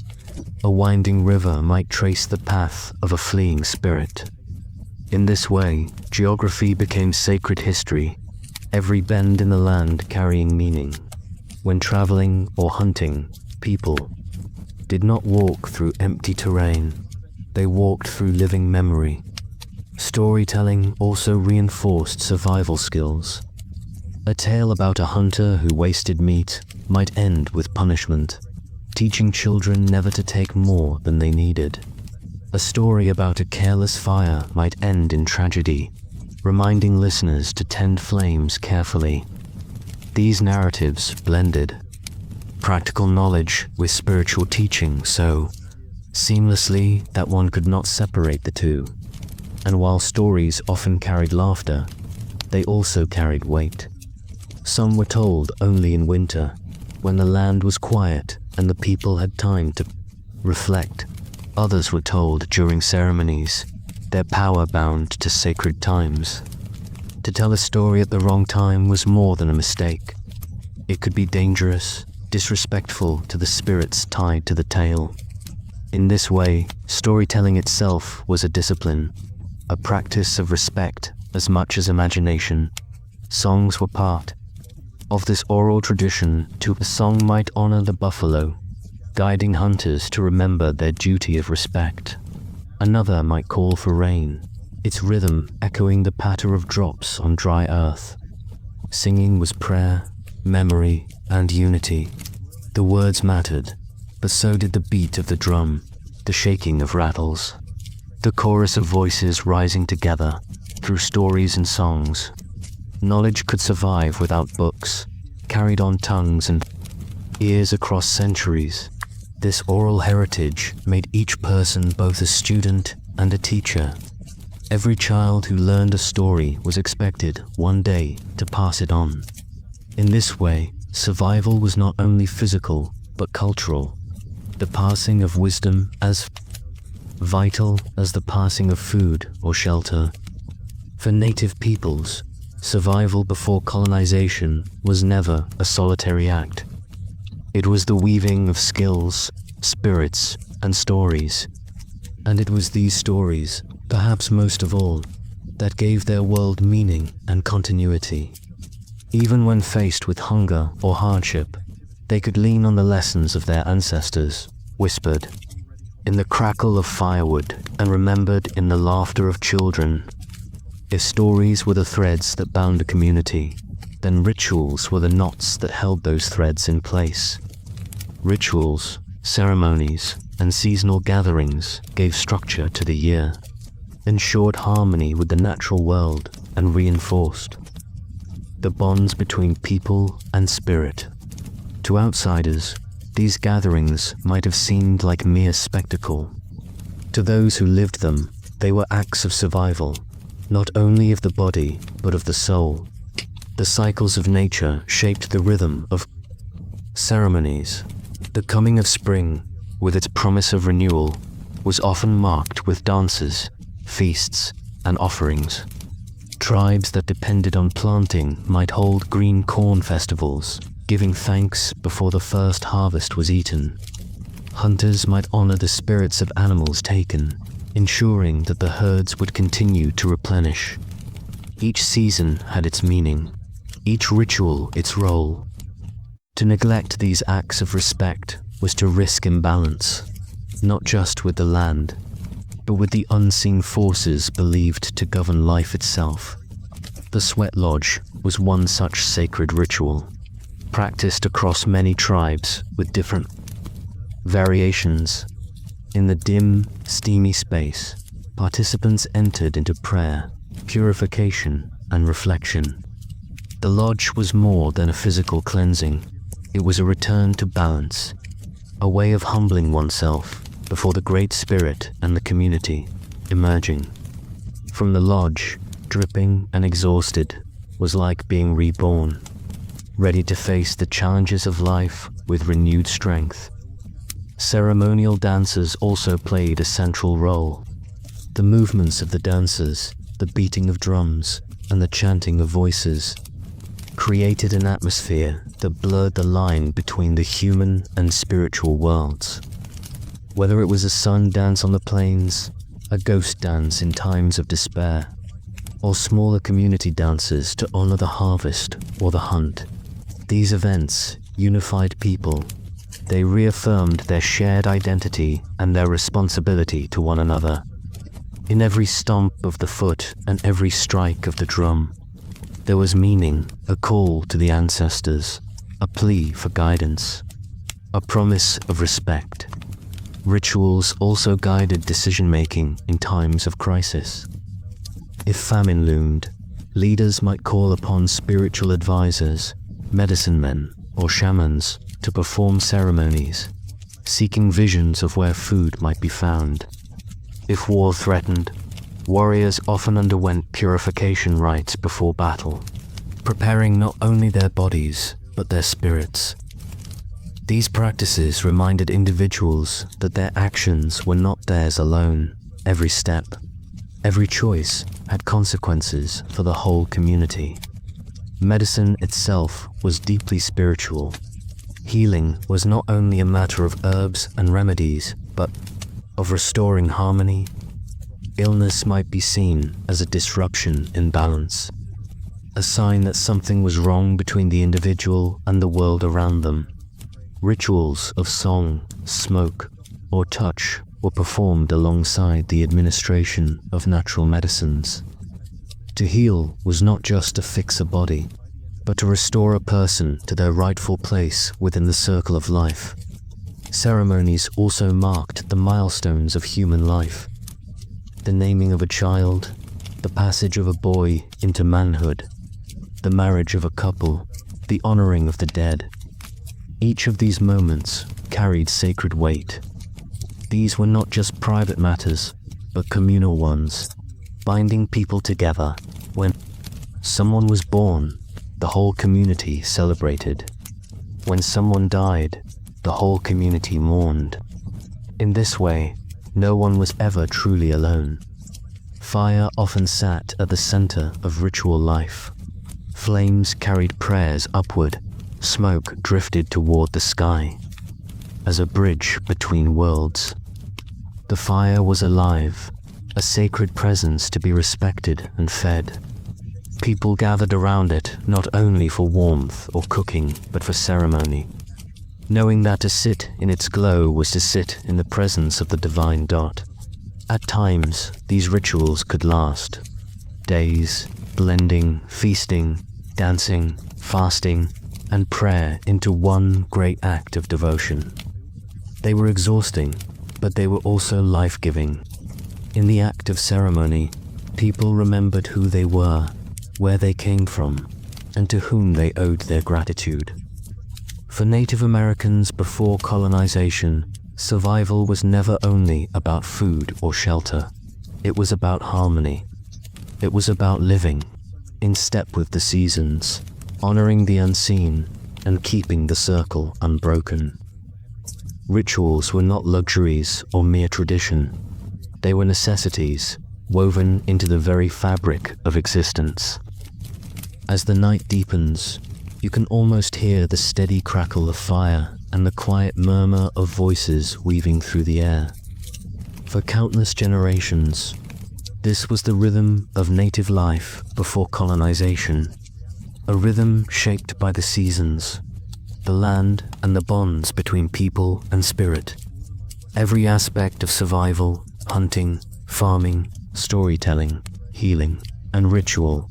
A winding river might trace the path of a fleeing spirit. In this way, geography became sacred history, every bend in the land carrying meaning. When traveling or hunting, people did not walk through empty terrain, they walked through living memory. Storytelling also reinforced survival skills. A tale about a hunter who wasted meat might end with punishment, teaching children never to take more than they needed. A story about a careless fire might end in tragedy, reminding listeners to tend flames carefully. These narratives blended practical knowledge with spiritual teaching so seamlessly that one could not separate the two. And while stories often carried laughter, they also carried weight. Some were told only in winter, when the land was quiet and the people had time to reflect. Others were told during ceremonies, their power bound to sacred times. To tell a story at the wrong time was more than a mistake. It could be dangerous, disrespectful to the spirits tied to the tale. In this way, storytelling itself was a discipline, a practice of respect as much as imagination. Songs were part of this oral tradition too. A song might honor the buffalo, guiding hunters to remember their duty of respect. Another might call for rain, its rhythm echoing the patter of drops on dry earth. Singing was prayer, memory, and unity. The words mattered, but so did the beat of the drum, the shaking of rattles, the chorus of voices rising together through stories and songs. Knowledge could survive without books, carried on tongues and ears across centuries. This oral heritage made each person both a student and a teacher. Every child who learned a story was expected one day to pass it on. In this way, survival was not only physical, but cultural. The passing of wisdom as vital as the passing of food or shelter. For native peoples, survival before colonization was never a solitary act. It was the weaving of skills, spirits, and stories. And it was these stories, perhaps most of all, that gave their world meaning and continuity. Even when faced with hunger or hardship, they could lean on the lessons of their ancestors, whispered in the crackle of firewood and remembered in the laughter of children. If stories were the threads that bound a community, then rituals were the knots that held those threads in place. Rituals, ceremonies, and seasonal gatherings gave structure to the year, ensured harmony with the natural world, and reinforced the bonds between people and spirit. To outsiders, these gatherings might have seemed like mere spectacle. To those who lived them, they were acts of survival, not only of the body, but of the soul. The cycles of nature shaped the rhythm of ceremonies. The coming of spring, with its promise of renewal, was often marked with dances, feasts, and offerings. Tribes that depended on planting might hold green corn festivals, giving thanks before the first harvest was eaten. Hunters might honor the spirits of animals taken, ensuring that the herds would continue to replenish. Each season had its meaning, each ritual its role. To neglect these acts of respect was to risk imbalance, not just with the land, but with the unseen forces believed to govern life itself. The sweat lodge was one such sacred ritual, practiced across many tribes with different variations. In the dim, steamy space, participants entered into prayer, purification, and reflection. The lodge was more than a physical cleansing. It was a return to balance, a way of humbling oneself before the Great Spirit and the community. Emerging from the lodge, dripping and exhausted, was like being reborn, ready to face the challenges of life with renewed strength. Ceremonial dancers also played a central role. The movements of the dancers, the beating of drums, and the chanting of voices created an atmosphere that blurred the line between the human and spiritual worlds. Whether it was a sun dance on the plains, a ghost dance in times of despair, or smaller community dances to honor the harvest or the hunt, these events unified people. They reaffirmed their shared identity and their responsibility to one another. In every stomp of the foot and every strike of the drum, there was meaning, a call to the ancestors, a plea for guidance, a promise of respect. Rituals also guided decision-making in times of crisis. If famine loomed, leaders might call upon spiritual advisors, medicine men, or shamans to perform ceremonies, seeking visions of where food might be found. If war threatened, warriors often underwent purification rites before battle, preparing not only their bodies, but their spirits. These practices reminded individuals that their actions were not theirs alone. Every step, every choice had consequences for the whole community. Medicine itself was deeply spiritual. Healing was not only a matter of herbs and remedies, but of restoring harmony. Illness might be seen as a disruption in balance, a sign that something was wrong between the individual and the world around them. Rituals of song, smoke, or touch were performed alongside the administration of natural medicines. To heal was not just to fix a body, but to restore a person to their rightful place within the circle of life. Ceremonies also marked the milestones of human life: the naming of a child, the passage of a boy into manhood, the marriage of a couple, the honoring of the dead. Each of these moments carried sacred weight. These were not just private matters, but communal ones, binding people together. When someone was born, the whole community celebrated. When someone died, the whole community mourned. In this way, no one was ever truly alone. Fire often sat at the center of ritual life. Flames carried prayers upward, smoke drifted toward the sky. As a bridge between worlds, the fire was alive, a sacred presence to be respected and fed. People gathered around it not only for warmth or cooking, but for ceremony, knowing that to sit in its glow was to sit in the presence of the divine dot. At times, these rituals could last days, blending feasting, dancing, fasting, and prayer into one great act of devotion. They were exhausting, but they were also life-giving. In the act of ceremony, people remembered who they were, where they came from, and to whom they owed their gratitude. For Native Americans before colonization, survival was never only about food or shelter. It was about harmony. It was about living in step with the seasons, honoring the unseen, and keeping the circle unbroken. Rituals were not luxuries or mere tradition. They were necessities, woven into the very fabric of existence. As the night deepens, you can almost hear the steady crackle of fire and the quiet murmur of voices weaving through the air. For countless generations, this was the rhythm of native life before colonization, a rhythm shaped by the seasons, the land, and the bonds between people and spirit. Every aspect of survival, hunting, farming, storytelling, healing, and ritual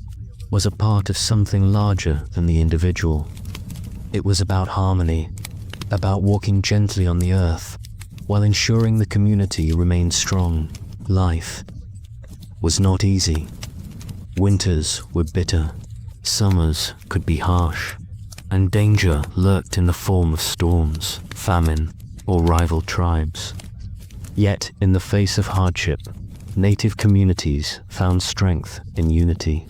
was a part of something larger than the individual. It was about harmony, about walking gently on the earth while ensuring the community remained strong. Life was not easy. Winters were bitter, summers could be harsh, and danger lurked in the form of storms, famine, or rival tribes. Yet, in the face of hardship, native communities found strength in unity.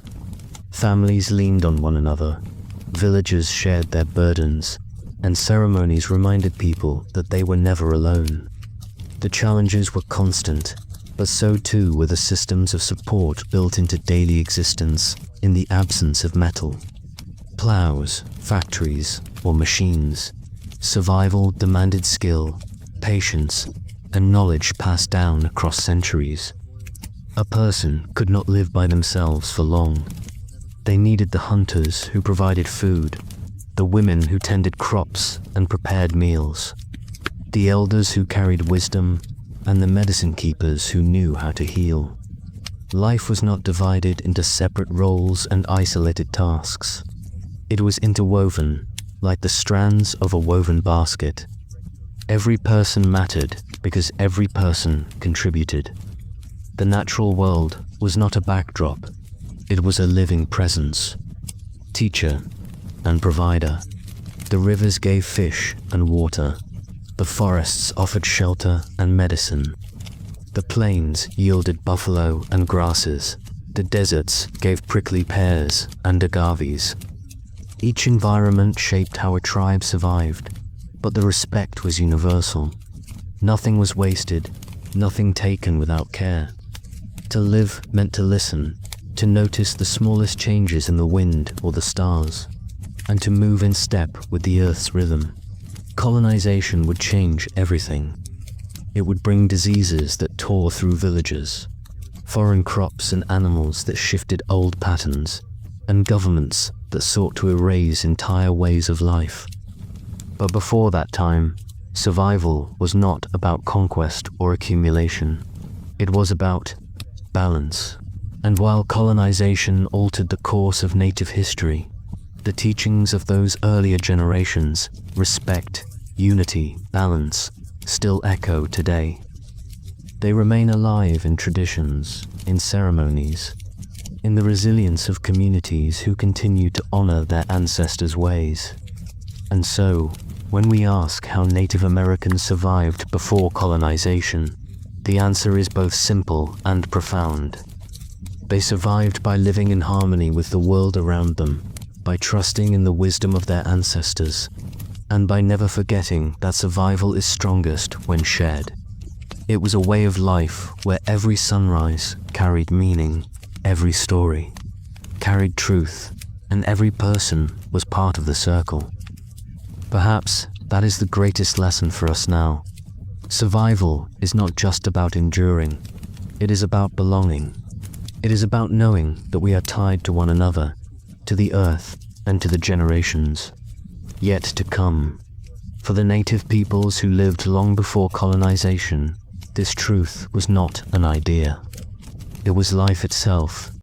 Families leaned on one another, villages shared their burdens, and ceremonies reminded people that they were never alone. The challenges were constant, but so too were the systems of support built into daily existence in the absence of metal. Plows, factories, or machines. Survival demanded skill, patience, and knowledge passed down across centuries. A person could not live by themselves for long. They needed the hunters who provided food, the women who tended crops and prepared meals, the elders who carried wisdom, and the medicine keepers who knew how to heal. Life was not divided into separate roles and isolated tasks. It was interwoven, like the strands of a woven basket. Every person mattered because every person contributed. The natural world was not a backdrop, it was a living presence. Teacher and provider. The rivers gave fish and water. The forests offered shelter and medicine. The plains yielded buffalo and grasses. The deserts gave prickly pears and agaves. Each environment shaped how a tribe survived, but the respect was universal. Nothing was wasted, nothing taken without care. To live meant to listen, to notice the smallest changes in the wind or the stars, and to move in step with the earth's rhythm. Colonization would change everything. It would bring diseases that tore through villages, foreign crops and animals that shifted old patterns, and governments that sought to erase entire ways of life. But before that time, survival was not about conquest or accumulation. It was about balance. And while colonization altered the course of native history, the teachings of those earlier generations, respect, unity, balance, still echo today. They remain alive in traditions, in ceremonies, in the resilience of communities who continue to honor their ancestors' ways. And so, when we ask how Native Americans survived before colonization, the answer is both simple and profound. They survived by living in harmony with the world around them, by trusting in the wisdom of their ancestors, and by never forgetting that survival is strongest when shared. It was a way of life where every sunrise carried meaning, every story carried truth, and every person was part of the circle. Perhaps that is the greatest lesson for us now. Survival is not just about enduring, it is about belonging. It is about knowing that we are tied to one another, to the earth, and to the generations yet to come. For the native peoples who lived long before colonization, this truth was not an idea. It was life itself,